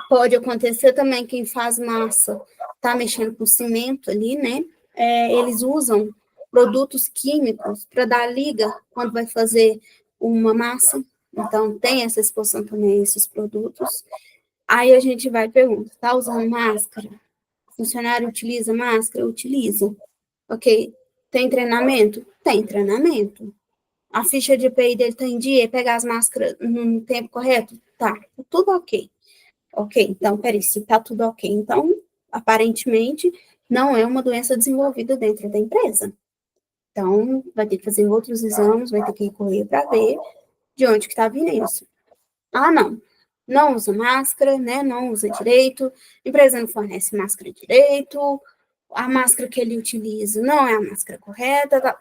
Pode acontecer também quem faz massa está mexendo com cimento ali, né? Eles usam produtos químicos para dar liga quando vai fazer uma massa. Então, tem essa exposição também a esses produtos. Aí a gente vai perguntar, está usando máscara? O funcionário utiliza máscara? Utiliza. Ok. Tem treinamento? Tem treinamento. A ficha de EPI dele está em dia? Pegar as máscaras no tempo correto? Tá, tudo ok. Ok, então, peraí, se tá tudo ok, então, aparentemente, não é uma doença desenvolvida dentro da empresa. Então, vai ter que fazer outros exames, vai ter que recorrer para ver de onde que tá vindo isso. Ah, não usa máscara, né, não usa direito, a empresa não fornece máscara direito, a máscara que ele utiliza não é a máscara correta, tá?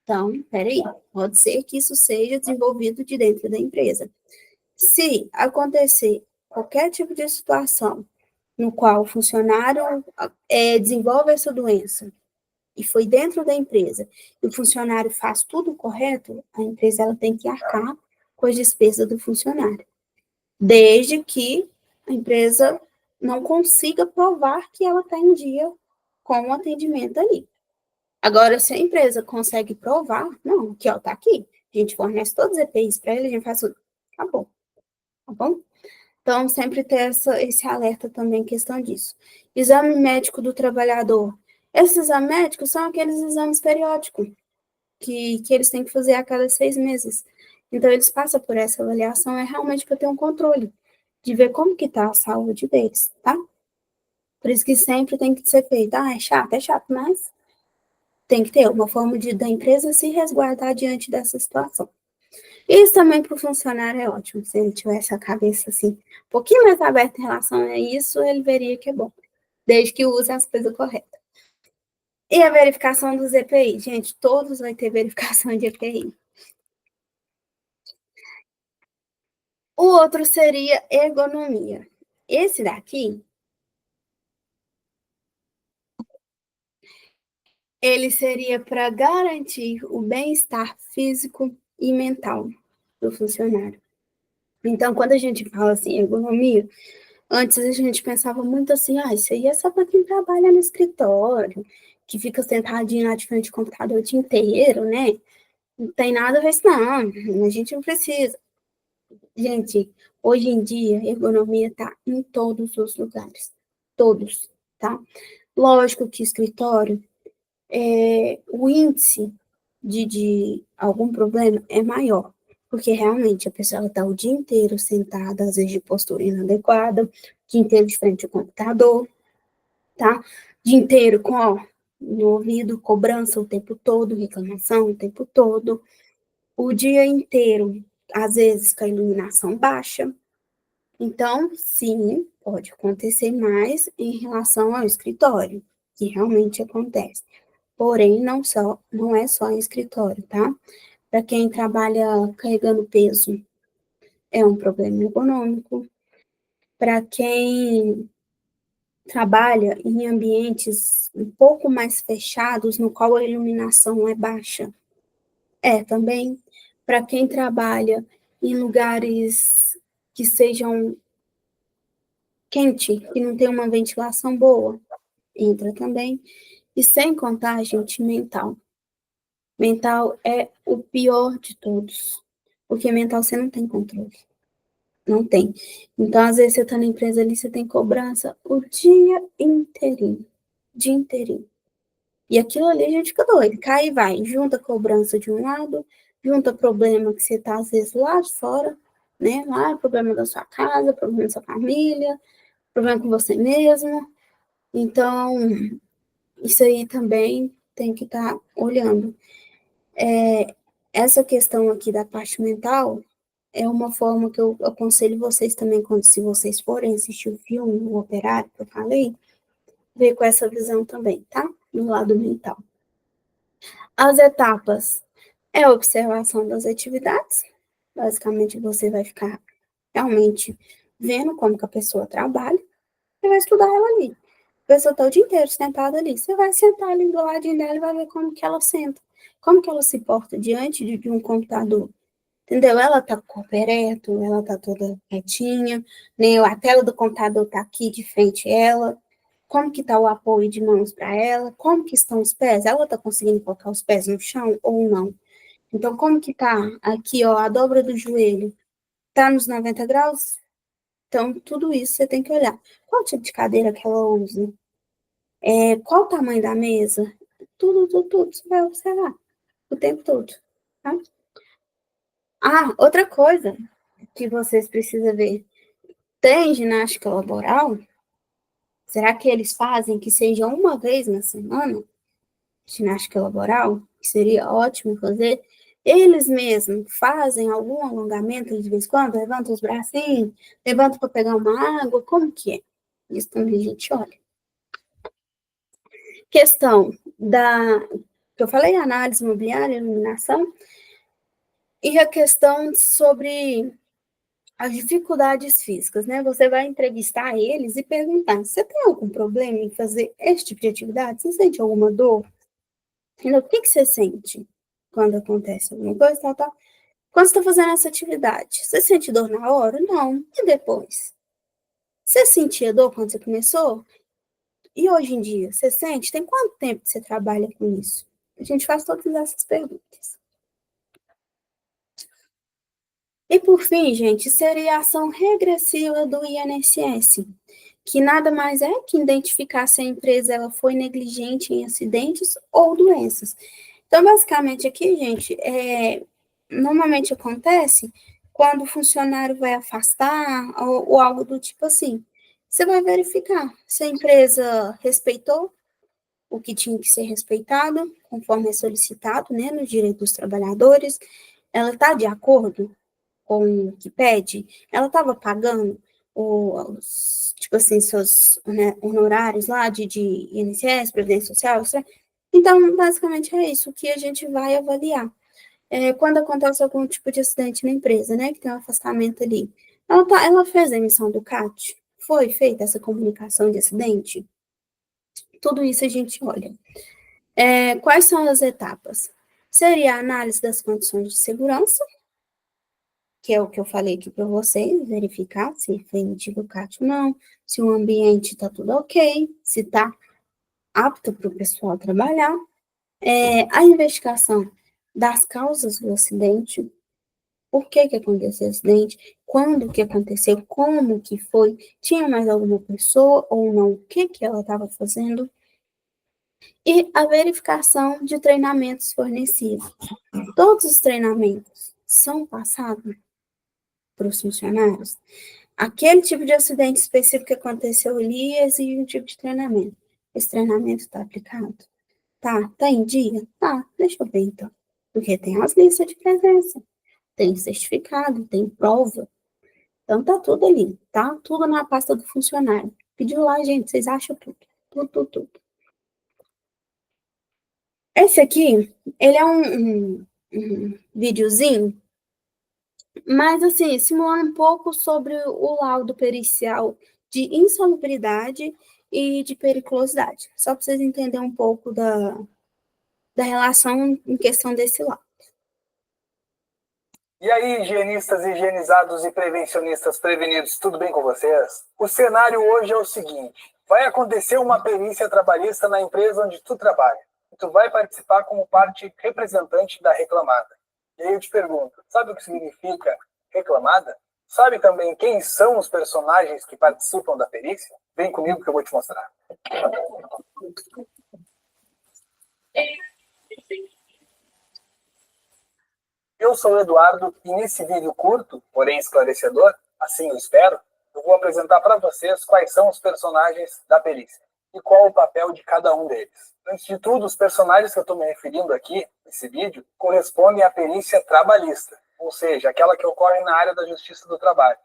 Então, peraí, pode ser que isso seja desenvolvido de dentro da empresa. Se acontecer qualquer tipo de situação no qual o funcionário desenvolve essa doença e foi dentro da empresa, e o funcionário faz tudo correto, a empresa ela tem que arcar com as despesas do funcionário, desde que a empresa não consiga provar que ela está em dia com o atendimento ali. Agora, se a empresa consegue provar, não, aqui, ó, tá aqui, a gente fornece todos os EPIs para ele, a gente faz tudo, acabou, tá bom? Então, sempre ter esse alerta também em questão disso. Exame médico do trabalhador. Esses exames médicos são aqueles exames periódicos que eles têm que fazer a cada 6 meses. Então, eles passam por essa avaliação, é realmente para ter um controle, de ver como que está a saúde deles, tá? Por isso que sempre tem que ser feito. Ah, é chato, mas tem que ter uma forma da empresa se resguardar diante dessa situação. Isso também para o funcionário é ótimo. Se ele tivesse a cabeça assim, um pouquinho mais aberta em relação a isso, ele veria que é bom, desde que use as coisas corretas. E a verificação dos EPI? Gente, todos vão ter verificação de EPI. O outro seria ergonomia. Esse daqui, ele seria para garantir o bem-estar físico e mental do funcionário. Então, quando a gente fala assim, ergonomia, antes a gente pensava muito assim, isso aí é só para quem trabalha no escritório, que fica sentadinho lá de frente do computador o dia inteiro, né? Não tem nada a ver isso, não. A gente não precisa. Gente, hoje em dia, a ergonomia está em todos os lugares. Todos, tá? Lógico que escritório, o índice de algum problema é maior, porque realmente a pessoa está o dia inteiro sentada, às vezes de postura inadequada, o dia inteiro de frente ao computador, tá? O dia inteiro com, no ouvido, cobrança o tempo todo, reclamação o tempo todo, o dia inteiro, às vezes com a iluminação baixa. Então, sim, pode acontecer mais em relação ao escritório, que realmente acontece. Porém, não é só em escritório, tá? Para quem trabalha carregando peso, é um problema ergonômico. Para quem trabalha em ambientes um pouco mais fechados, no qual a iluminação é baixa, também. Para quem trabalha em lugares que sejam quente, que não tenham uma ventilação boa, entra também. E sem contar, gente, mental. Mental é o pior de todos, porque mental você não tem controle. Não tem. Então, às vezes, você tá na empresa ali, você tem cobrança o dia inteirinho. Dia inteirinho. E aquilo ali a gente fica doido. Cai e vai. Junta cobrança de um lado, junta problema que você tá, às vezes, lá de fora, né? Lá, problema da sua casa, problema da sua família, problema com você mesmo. Então, isso aí também tem que estar olhando. Essa questão aqui da parte mental é uma forma que eu aconselho vocês também, quando se vocês forem assistir o filme, o Operário, que eu falei, ver com essa visão também, tá? No lado mental. As etapas é a observação das atividades. Basicamente, você vai ficar realmente vendo como que a pessoa trabalha e vai estudar ela ali. A pessoa está o dia inteiro sentada ali. Você vai sentar ali do ladinho dela e vai ver como que ela senta. Como que ela se porta diante de um computador. Entendeu? Ela tá com o corpo ereto, ela tá toda retinha, né? A tela do computador tá aqui de frente a ela. Como que tá o apoio de mãos para ela? Como que estão os pés? Ela tá conseguindo colocar os pés no chão ou não? Então, como que tá aqui, ó, a dobra do joelho? Tá nos 90 graus? Então, tudo isso você tem que olhar. Qual tipo de cadeira que ela usa? Qual o tamanho da mesa? Tudo. Você vai observar o tempo todo, tá? Ah, outra coisa que vocês precisam ver. Tem ginástica laboral? Será que eles fazem que seja uma vez na semana? Ginástica laboral? Que seria ótimo fazer. Eles mesmos fazem algum alongamento de vez em quando? Levanta os bracinhos, levanta para pegar uma água, como que é? Isso também a gente olha. Questão que eu falei, análise imobiliária, iluminação, e a questão sobre as dificuldades físicas, né? Você vai entrevistar eles e perguntar: você tem algum problema em fazer esse tipo de atividade? Você sente alguma dor? Entendeu? O que que você sente quando acontece alguma coisa, tal, tal? Quando você está fazendo essa atividade, você sente dor na hora? Não. E depois? Você sentia dor quando você começou? E hoje em dia, você sente? Tem quanto tempo que você trabalha com isso? A gente faz todas essas perguntas. E por fim, gente, seria a ação regressiva do INSS, que nada mais é que identificar se a empresa ela foi negligente em acidentes ou doenças. Então, basicamente aqui, gente, normalmente acontece quando o funcionário vai afastar ou algo do tipo assim. Você vai verificar se a empresa respeitou o que tinha que ser respeitado, conforme é solicitado, né, no direito dos trabalhadores, ela está de acordo com o que pede, ela estava pagando tipo assim, seus, né, honorários lá de INSS, Previdência Social, etc. Então, basicamente é isso que a gente vai avaliar. Quando acontece algum tipo de acidente na empresa, né, que tem um afastamento ali, ela fez a emissão do CAT? Foi feita essa comunicação de acidente? Tudo isso a gente olha. Quais são as etapas? Seria a análise das condições de segurança, que é o que eu falei aqui para vocês, verificar se foi emitido o CAT ou não, se o ambiente está tudo ok, se está apto para o pessoal trabalhar. A investigação das causas do acidente, por que aconteceu o acidente, quando que aconteceu, como que foi, tinha mais alguma pessoa ou não, o que ela estava fazendo, e a verificação de treinamentos fornecidos. Todos os treinamentos são passados para os funcionários. Aquele tipo de acidente específico que aconteceu ali exige um tipo de treinamento. Esse treinamento está aplicado? Tá em dia? Tá, deixa eu ver então. Porque tem as listas de presença, tem certificado, tem prova. Então tá tudo ali, tá? Tudo na pasta do funcionário. Pediu lá, gente, vocês acham tudo. Tudo. Esse aqui, ele é um videozinho, mas assim, simulando um pouco sobre o laudo pericial de insalubridade e de periculosidade. Só para vocês entenderem um pouco da relação em questão desse laudo. E aí, higienistas, higienizados e prevencionistas prevenidos, tudo bem com vocês? O cenário hoje é o seguinte: vai acontecer uma perícia trabalhista na empresa onde tu trabalha. E tu vai participar como parte representante da reclamada. E aí eu te pergunto, sabe o que significa reclamada? Sabe também quem são os personagens que participam da perícia? Vem comigo que eu vou te mostrar. Eu sou o Eduardo e nesse vídeo curto, porém esclarecedor, assim eu espero, eu vou apresentar para vocês quais são os personagens da perícia e qual o papel de cada um deles. Antes de tudo, os personagens que eu estou me referindo aqui, nesse vídeo, correspondem à perícia trabalhista, ou seja, aquela que ocorre na área da justiça do trabalho.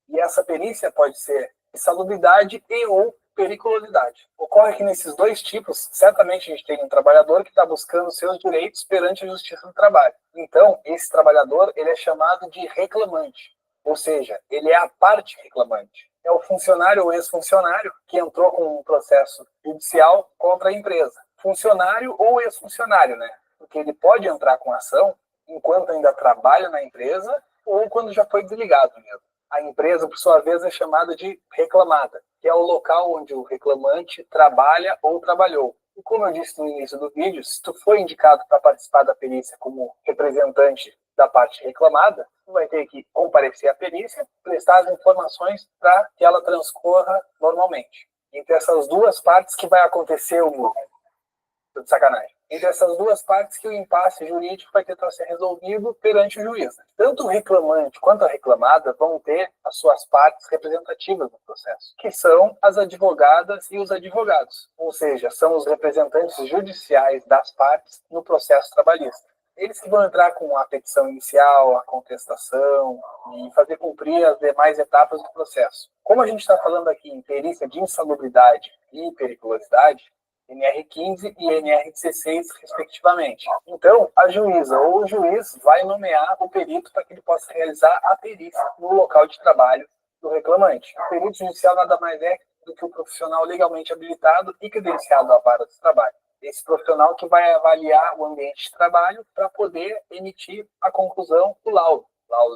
E essa perícia pode ser insalubridade e ou periculosidade. Ocorre que nesses dois tipos, certamente a gente tem um trabalhador que está buscando seus direitos perante a justiça do trabalho. Então, esse trabalhador ele é chamado de reclamante, ou seja, ele é a parte reclamante. É o funcionário ou ex-funcionário que entrou com um processo judicial contra a empresa. Funcionário ou ex-funcionário, né? Porque ele pode entrar com ação enquanto ainda trabalha na empresa ou quando já foi desligado mesmo. A empresa, por sua vez, é chamada de reclamada, que é o local onde o reclamante trabalha ou trabalhou. E como eu disse no início do vídeo, se tu for indicado para participar da perícia como representante da parte reclamada, tu vai ter que comparecer à perícia, prestar as informações para que ela transcorra normalmente. Entre essas duas partes que vai acontecer o... Tô de sacanagem. Entre essas duas partes que o impasse jurídico vai tentar ser resolvido perante o juiz. Tanto o reclamante quanto a reclamada vão ter as suas partes representativas no processo, que são as advogadas e os advogados, ou seja, são os representantes judiciais das partes no processo trabalhista. Eles que vão entrar com a petição inicial, a contestação e fazer cumprir as demais etapas do processo. Como a gente está falando aqui em perícia de insalubridade e periculosidade, NR15 e NR16, respectivamente. Então, a juíza ou o juiz vai nomear o perito para que ele possa realizar a perícia no local de trabalho do reclamante. O perito judicial nada mais é do que o profissional legalmente habilitado e credenciado à vara de trabalho. Esse profissional que vai avaliar o ambiente de trabalho para poder emitir a conclusão do laudo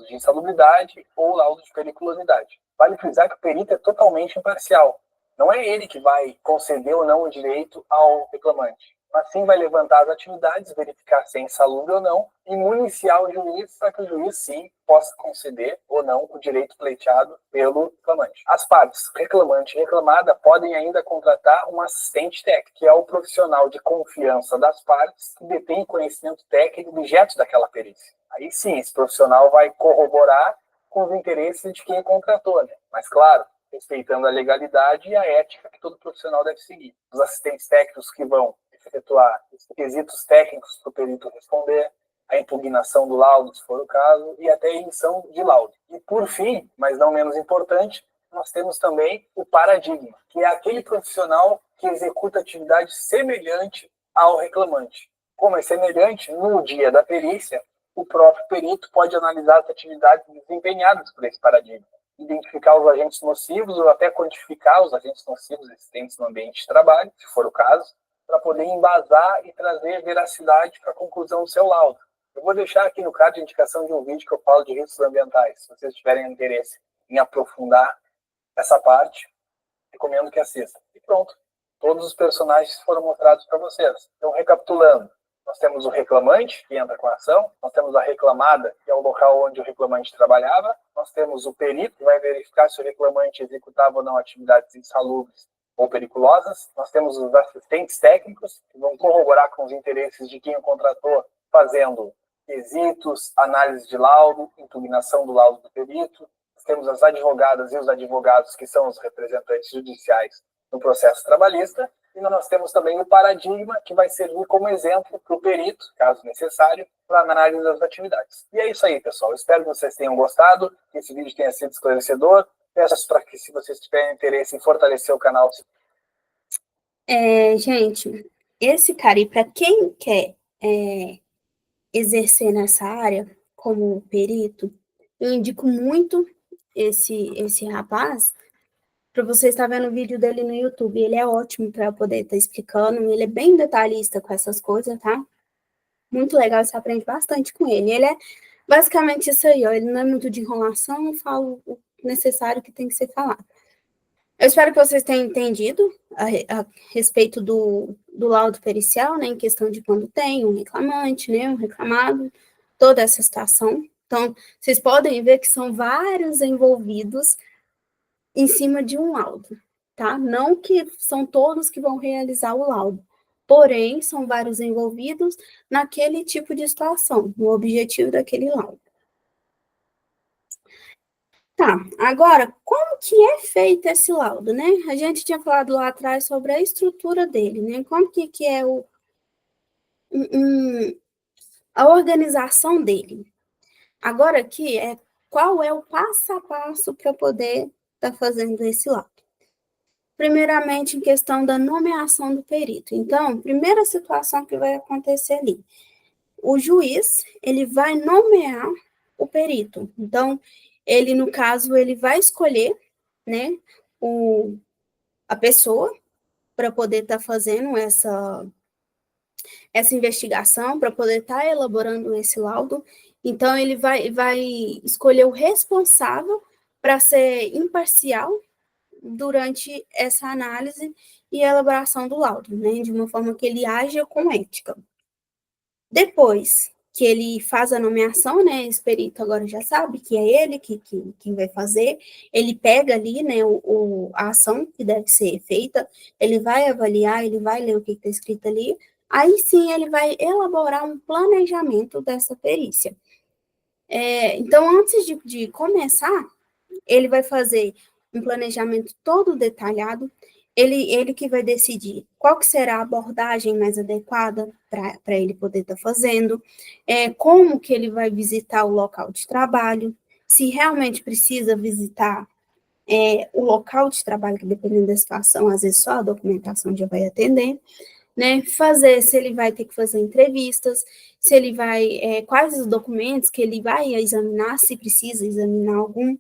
de insalubridade ou laudo de periculosidade. Vale frisar que o perito é totalmente imparcial. Não é ele que vai conceder ou não o direito ao reclamante, mas sim vai levantar as atividades, verificar se é insalubre ou não e municiar o juiz para que o juiz sim possa conceder ou não o direito pleiteado pelo reclamante. As partes, reclamante e reclamada, podem ainda contratar um assistente técnico, que é o profissional de confiança das partes que detém conhecimento técnico do objeto daquela perícia. Aí sim, esse profissional vai corroborar com os interesses de quem contratou, né? Mas claro, respeitando a legalidade e a ética que todo profissional deve seguir. Os assistentes técnicos que vão efetuar os requisitos técnicos para o perito responder, a impugnação do laudo, se for o caso, e até a emissão de laudo. E por fim, mas não menos importante, nós temos também o paradigma, que é aquele profissional que executa atividade semelhante ao reclamante. Como é semelhante, no dia da perícia, o próprio perito pode analisar as atividades desempenhadas por esse paradigma, identificar os agentes nocivos ou até quantificar os agentes nocivos existentes no ambiente de trabalho, se for o caso, para poder embasar e trazer veracidade para a conclusão do seu laudo. Eu vou deixar aqui no card a indicação de um vídeo que eu falo de riscos ambientais. Se vocês tiverem interesse em aprofundar essa parte, recomendo que assistam. E pronto, todos os personagens foram mostrados para vocês. Então, recapitulando, nós temos o reclamante, que entra com a ação. Nós temos a reclamada, que é o local onde o reclamante trabalhava. Nós temos o perito, que vai verificar se o reclamante executava ou não atividades insalubres ou periculosas. Nós temos os assistentes técnicos, que vão corroborar com os interesses de quem o contratou, fazendo quesitos, análise de laudo, impugnação do laudo do perito. Nós temos as advogadas e os advogados, que são os representantes judiciais no processo trabalhista. E nós temos também o paradigma, que vai servir como exemplo para o perito, caso necessário, para análise das atividades. E é isso aí, pessoal. Espero que vocês tenham gostado, que esse vídeo tenha sido esclarecedor. Peço para que, se vocês tiverem interesse em fortalecer o canal... Gente, esse cara, e para quem quer exercer nessa área como perito, eu indico muito esse rapaz, para você estar vendo o vídeo dele no YouTube. Ele é ótimo para poder estar explicando, ele é bem detalhista com essas coisas, tá? Muito legal, você aprende bastante com ele. Ele é Basicamente isso aí, ó, ele não é muito de enrolação, eu falo o necessário que tem que ser falado. Eu espero que vocês tenham entendido a respeito do laudo pericial, né, em questão de quando tem um reclamante, né, um reclamado, toda essa situação. Então, vocês podem ver que são vários envolvidos em cima de um laudo, tá? Não que são todos que vão realizar o laudo, porém, são vários envolvidos naquele tipo de situação, no objetivo daquele laudo. Tá, agora, como que é feito esse laudo, né? A gente tinha falado lá atrás sobre a estrutura dele, né? Como que é a organização dele. Agora aqui é qual é o passo a passo para poder estar fazendo esse laudo. Primeiramente, em questão da nomeação do perito. Então, primeira situação que vai acontecer ali, o juiz, ele vai nomear o perito. Então, ele, no caso, ele vai escolher, né, a pessoa para poder estar fazendo essa investigação, para poder estar elaborando esse laudo. Então, ele vai escolher o responsável para ser imparcial durante essa análise e elaboração do laudo, né, de uma forma que ele haja com ética. Depois que ele faz a nomeação, né, esse perito agora já sabe que é ele que vai fazer, ele pega ali, né, a ação que deve ser feita, ele vai avaliar, ele vai ler o que está escrito ali, aí sim ele vai elaborar um planejamento dessa perícia. Então, antes de começar, ele vai fazer um planejamento todo detalhado, ele que vai decidir qual que será a abordagem mais adequada para ele poder estar fazendo, como que ele vai visitar o local de trabalho, se realmente precisa visitar o local de trabalho, que dependendo da situação, às vezes só a documentação já vai atender, né, se ele vai ter que fazer entrevistas, se ele vai, quais os documentos que ele vai examinar, se precisa examinar algum,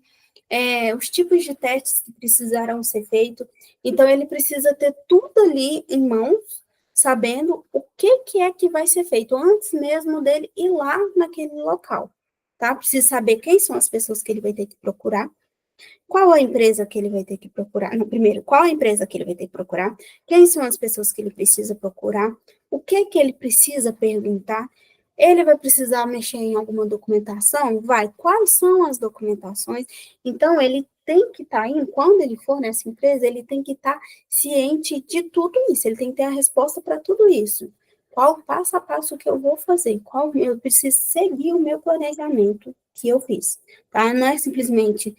os tipos de testes que precisarão ser feitos. Então, ele precisa ter tudo ali em mãos, sabendo o que é que vai ser feito, antes mesmo dele ir lá naquele local, tá? Precisa saber quem são as pessoas que ele vai ter que procurar, qual a empresa que ele vai ter que procurar? No primeiro, qual a empresa que ele vai ter que procurar? Quem são as pessoas que ele precisa procurar? O que ele precisa perguntar? Ele vai precisar mexer em alguma documentação? Vai. Quais são as documentações? Então, ele tem que estar indo, quando ele for nessa empresa, ele tem que estar ciente de tudo isso, ele tem que ter a resposta para tudo isso. Qual o passo a passo que eu vou fazer? Eu preciso seguir o meu planejamento que eu fiz, tá? Não é simplesmente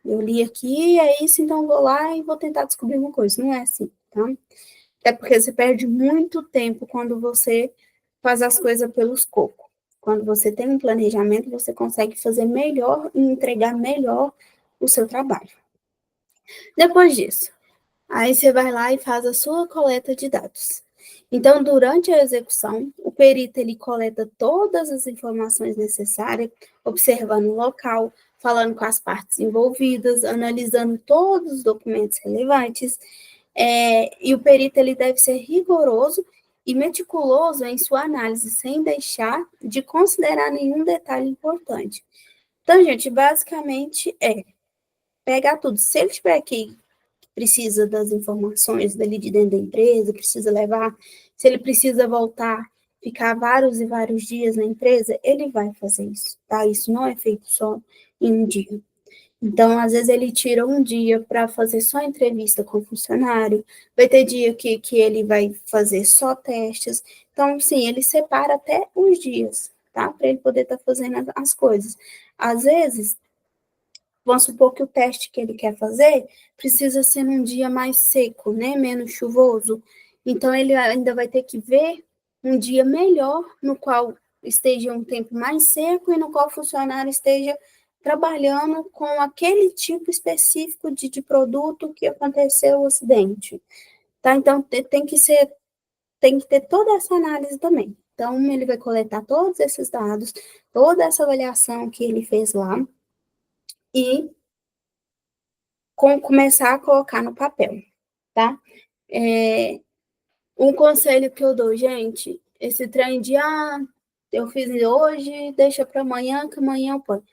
eu li aqui, é isso, então vou lá e vou tentar descobrir uma coisa. Não é assim, tá? É porque você perde muito tempo quando você faz as coisas pelos cocos. Quando você tem um planejamento, você consegue fazer melhor e entregar melhor o seu trabalho. Depois disso, aí você vai lá e faz a sua coleta de dados. Então, durante a execução, o perito ele coleta todas as informações necessárias, observando o local, falando com as partes envolvidas, analisando todos os documentos relevantes, e o perito ele deve ser rigoroso e meticuloso em sua análise, sem deixar de considerar nenhum detalhe importante. Então, gente, basicamente pegar tudo. Se ele tiver aqui precisa das informações dali de dentro da empresa, precisa levar, se ele precisa voltar, ficar vários e vários dias na empresa, ele vai fazer isso, tá? Isso não é feito só em um dia. Então, às vezes, ele tira um dia para fazer só entrevista com o funcionário, vai ter dia que ele vai fazer só testes. Então, sim, ele separa até os dias, tá? Para ele poder estar fazendo as coisas. Às vezes, vamos supor que o teste que ele quer fazer precisa ser num dia mais seco, né? Menos chuvoso. Então, ele ainda vai ter que ver um dia melhor, no qual esteja um tempo mais seco e no qual o funcionário esteja trabalhando com aquele tipo específico de produto que aconteceu o acidente. Tá? Então, tem que ter toda essa análise também. Então, ele vai coletar todos esses dados, toda essa avaliação que ele fez lá, e começar a colocar no papel, tá? Um conselho que eu dou, gente, esse trem de, eu fiz hoje, deixa para amanhã, que amanhã eu ponho.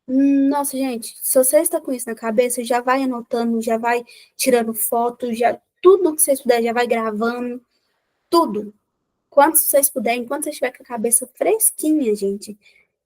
Nossa, gente, se você está com isso na cabeça, já vai anotando, já vai tirando foto, já tudo que vocês puderem, já vai gravando, tudo. Quanto vocês puderem, enquanto vocês estiver com a cabeça fresquinha, gente,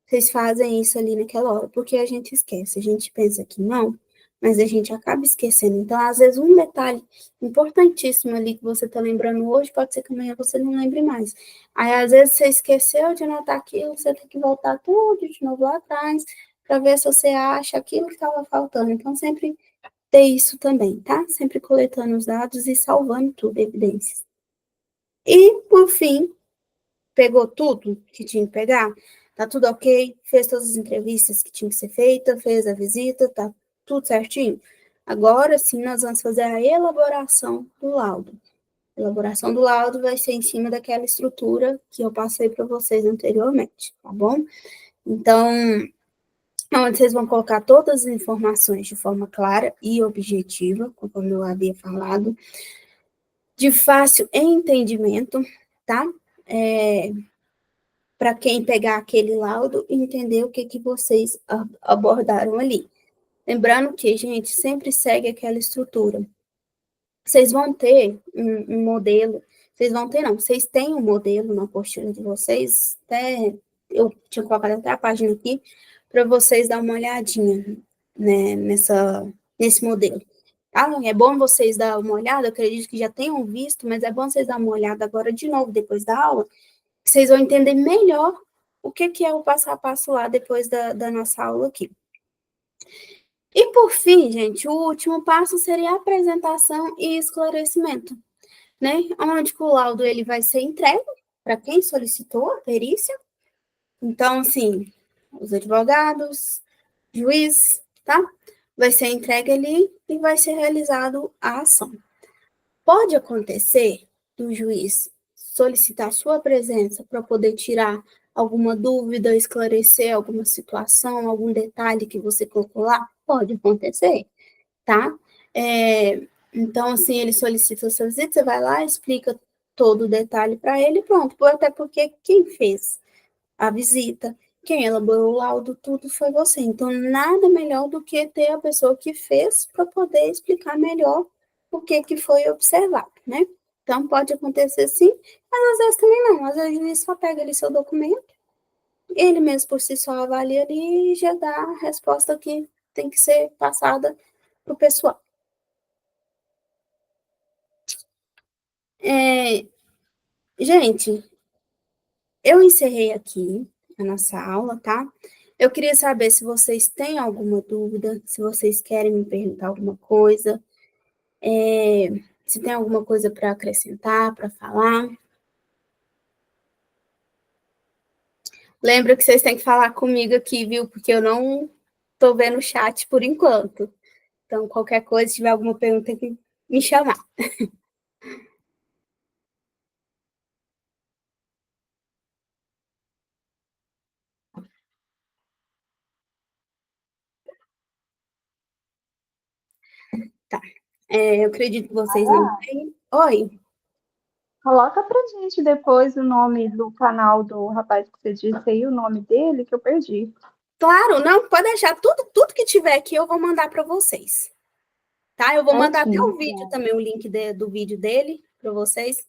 vocês fazem isso ali naquela hora, porque a gente esquece, a gente pensa que não, mas a gente acaba esquecendo. Então, às vezes, um detalhe importantíssimo ali que você está lembrando hoje, pode ser que amanhã você não lembre mais. Aí, às vezes, você esqueceu de anotar aquilo, você tem que voltar tudo de novo lá atrás, para ver se você acha aquilo que estava faltando. Então, sempre ter isso também, tá? Sempre coletando os dados e salvando tudo, evidências. E, por fim, pegou tudo que tinha que pegar? Tá tudo ok? Fez todas as entrevistas que tinha que ser feita, fez a visita, tá tudo certinho? Agora sim, nós vamos fazer a elaboração do laudo. A elaboração do laudo vai ser em cima daquela estrutura que eu passei para vocês anteriormente, tá bom? Então, onde vocês vão colocar todas as informações de forma clara e objetiva, conforme eu havia falado, de fácil entendimento, tá? Para quem pegar aquele laudo e entender o que vocês abordaram ali. Lembrando que, gente, sempre segue aquela estrutura. Vocês vão ter um modelo, vocês vão ter, não, vocês têm um modelo na apostila de vocês, até eu tinha colocado até a página aqui, para vocês dar uma olhadinha, né, nesse modelo. Tá? É bom vocês dar uma olhada, eu acredito que já tenham visto, mas é bom vocês dar uma olhada agora de novo, depois da aula, que vocês vão entender melhor o que é o passo a passo lá depois da nossa aula aqui. E por fim, gente, o último passo seria a apresentação e esclarecimento, né? Onde o laudo ele vai ser entregue para quem solicitou a perícia. Então, assim, os advogados, juiz, tá? Vai ser entregue ali e vai ser realizado a ação. Pode acontecer do juiz solicitar sua presença para poder tirar alguma dúvida, esclarecer alguma situação, algum detalhe que você colocou lá? Pode acontecer, tá? Então, assim, ele solicita a sua visita, você vai lá, explica todo o detalhe para ele, pronto. Até porque quem fez a visita, quem elaborou o laudo, tudo foi você. Então, nada melhor do que ter a pessoa que fez para poder explicar melhor o que foi observado, né? Então, pode acontecer sim, mas às vezes também não. Às vezes o juiz só pega ali seu documento, ele mesmo por si só avalia ali e já dá a resposta que tem que ser passada para o pessoal. Gente, eu encerrei aqui a nossa aula, tá? Eu queria saber se vocês têm alguma dúvida, se vocês querem me perguntar alguma coisa, se tem alguma coisa para acrescentar, para falar. Lembra que vocês têm que falar comigo aqui, viu? Porque eu não estou vendo o chat por enquanto. Então, qualquer coisa, se tiver alguma pergunta, tem que me chamar. Tá. Eu acredito que vocês não têm. Oi. Coloca pra gente depois o nome do canal do rapaz que você disse aí, o nome dele, que eu perdi. Claro, não, pode deixar. Tudo que tiver aqui eu vou mandar para vocês. Tá? Eu vou mandar até o vídeo também, o link do vídeo dele para vocês.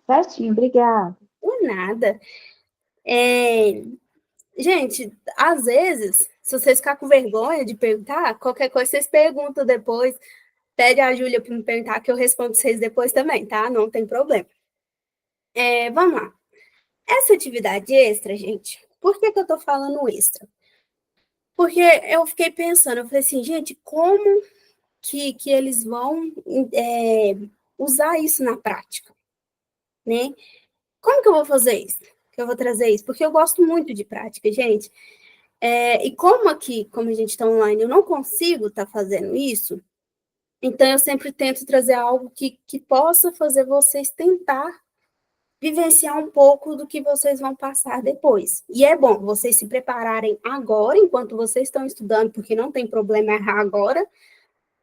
Certinho, obrigada. Por nada. Gente, às vezes, se vocês ficar com vergonha de perguntar, qualquer coisa vocês perguntam depois. Pede a Júlia para me perguntar que eu respondo vocês depois também, tá? Não tem problema. Vamos lá. Essa atividade extra, gente, por que eu tô falando extra? Porque eu fiquei pensando, eu falei assim, gente, como que eles vão usar isso na prática, né? Como que eu vou fazer isso? Que eu vou trazer isso? Porque eu gosto muito de prática, gente. E como aqui, como a gente está online, eu não consigo estar fazendo isso, então eu sempre tento trazer algo que possa fazer vocês tentar vivenciar um pouco do que vocês vão passar depois. E é bom vocês se prepararem agora, enquanto vocês estão estudando, porque não tem problema errar agora,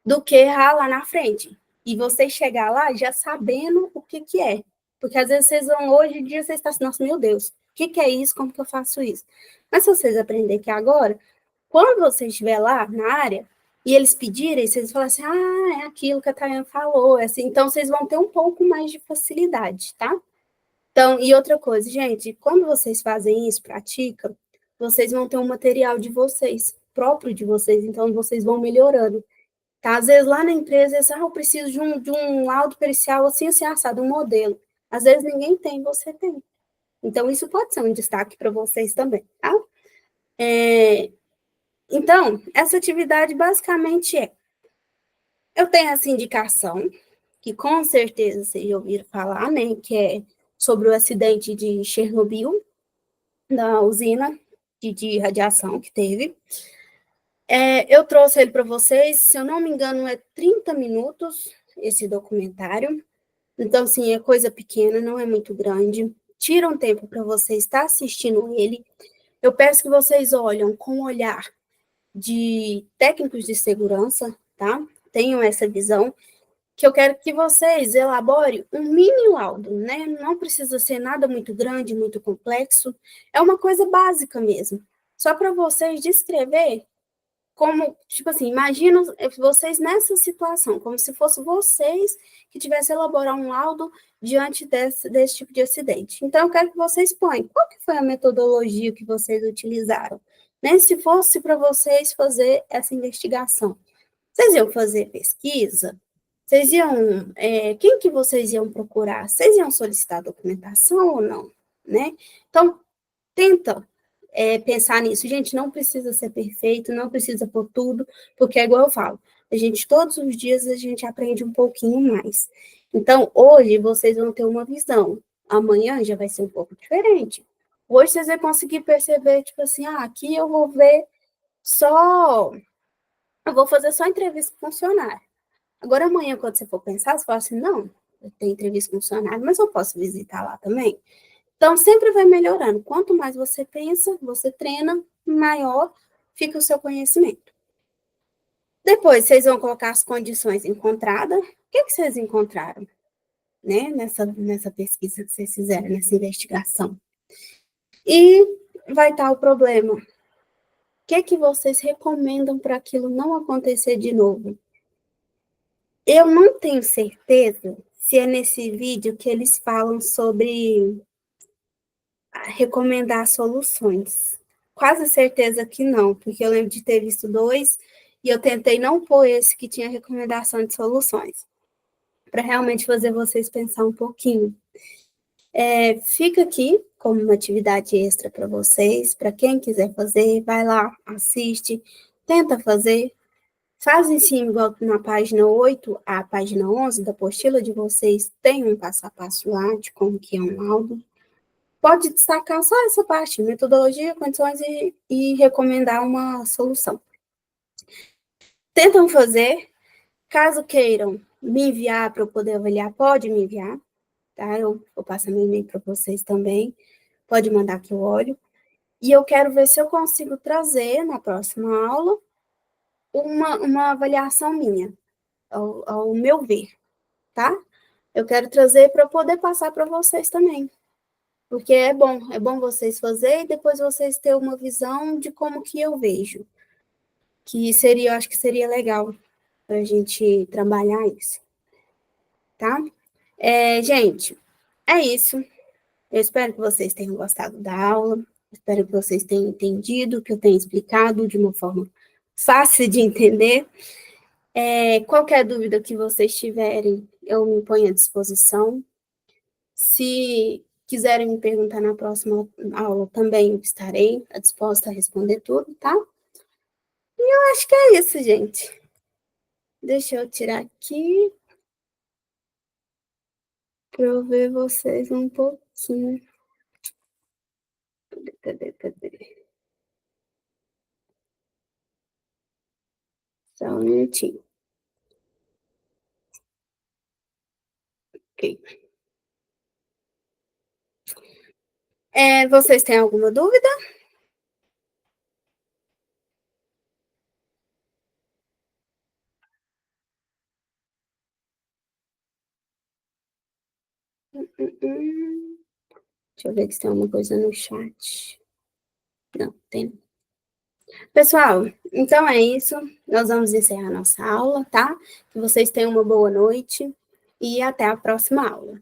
do que errar lá na frente. E vocês chegar lá já sabendo o que é. Porque às vezes vocês vão, hoje em dia, vocês estão assim, nossa, meu Deus, que é isso, como que eu faço isso. Mas se vocês aprenderem aqui agora, quando você estiver lá na área, e eles pedirem, vocês falam assim, é aquilo que a Tayana falou, assim, então vocês vão ter um pouco mais de facilidade, tá? Então, e outra coisa, gente, quando vocês fazem isso, praticam, vocês vão ter um material de vocês, próprio de vocês, então vocês vão melhorando. Tá? Às vezes lá na empresa, eu preciso de um laudo pericial assim, assado, um modelo. Às vezes ninguém tem, você tem. Então, isso pode ser um destaque para vocês também, tá? Então, essa atividade basicamente eu tenho essa indicação, que com certeza vocês já ouviram falar, né, que é sobre o acidente de Chernobyl, da usina de radiação que teve. Eu trouxe ele para vocês, se eu não me engano, é 30 minutos esse documentário. Então, assim, é coisa pequena, não é muito grande. Tira um tempo para você estar assistindo ele. Eu peço que vocês olhem com um olhar de técnicos de segurança, tá? Tenham essa visão, que eu quero que vocês elaborem um mini laudo, né? Não precisa ser nada muito grande, muito complexo. É uma coisa básica mesmo. Só para vocês descrever como, tipo assim, imagina vocês nessa situação, como se fosse vocês que tivessem elaborar um laudo diante desse tipo de acidente. Então, eu quero que vocês ponham qual que foi a metodologia que vocês utilizaram, né? Se fosse para vocês fazer essa investigação. Vocês iam fazer pesquisa? Vocês iam, quem que vocês iam procurar? Vocês iam solicitar documentação ou não, né? Então, tenta pensar nisso. Gente, não precisa ser perfeito, não precisa por tudo, porque é igual eu falo, todos os dias a gente aprende um pouquinho mais. Então, hoje vocês vão ter uma visão, amanhã já vai ser um pouco diferente. Hoje vocês vão conseguir perceber, tipo assim, aqui eu vou ver só, eu vou fazer só entrevista com funcionário. Agora, amanhã, quando você for pensar, você fala assim, não, eu tenho entrevista com funcionário, mas eu posso visitar lá também. Então, sempre vai melhorando. Quanto mais você pensa, você treina, maior fica o seu conhecimento. Depois, vocês vão colocar as condições encontradas. O que vocês encontraram, né, nessa pesquisa que vocês fizeram, nessa investigação? E vai estar o problema. O que vocês recomendam para aquilo não acontecer de novo? Eu não tenho certeza se é nesse vídeo que eles falam sobre recomendar soluções. Quase certeza que não, porque eu lembro de ter visto dois e eu tentei não pôr esse que tinha recomendação de soluções, para realmente fazer vocês pensar um pouquinho. Fica aqui como uma atividade extra para vocês, para quem quiser fazer, vai lá, assiste, tenta fazer, faz em cima, igual na página 8, a página 11 da apostila de vocês, tem um passo a passo lá de como que é um laudo. Pode destacar só essa parte, metodologia, condições e recomendar uma solução. Tentam fazer, caso queiram me enviar para eu poder avaliar, pode me enviar, tá? Eu vou passar meu e-mail para vocês também, pode mandar que eu olho. E eu quero ver se eu consigo trazer na próxima aula uma avaliação minha, ao meu ver, tá? Eu quero trazer para poder passar para vocês também. Porque é bom vocês fazerem e depois vocês terem uma visão de como que eu vejo. Que seria, eu acho que seria legal para a gente trabalhar isso, tá? Gente, é isso. Eu espero que vocês tenham gostado da aula. Espero que vocês tenham entendido, que eu tenha explicado de uma forma fácil de entender. Qualquer dúvida que vocês tiverem, eu me ponho à disposição. Se quiserem me perguntar na próxima aula, também estarei disposta a responder tudo, tá? E eu acho que é isso, gente. Deixa eu tirar aqui para eu ver vocês um pouquinho. Cadê? Só um minutinho. Ok. Vocês têm alguma dúvida? Hum. Deixa eu ver se tem alguma coisa no chat. Não, tem. Pessoal, então é isso. Nós vamos encerrar nossa aula, tá? Que vocês tenham uma boa noite e até a próxima aula.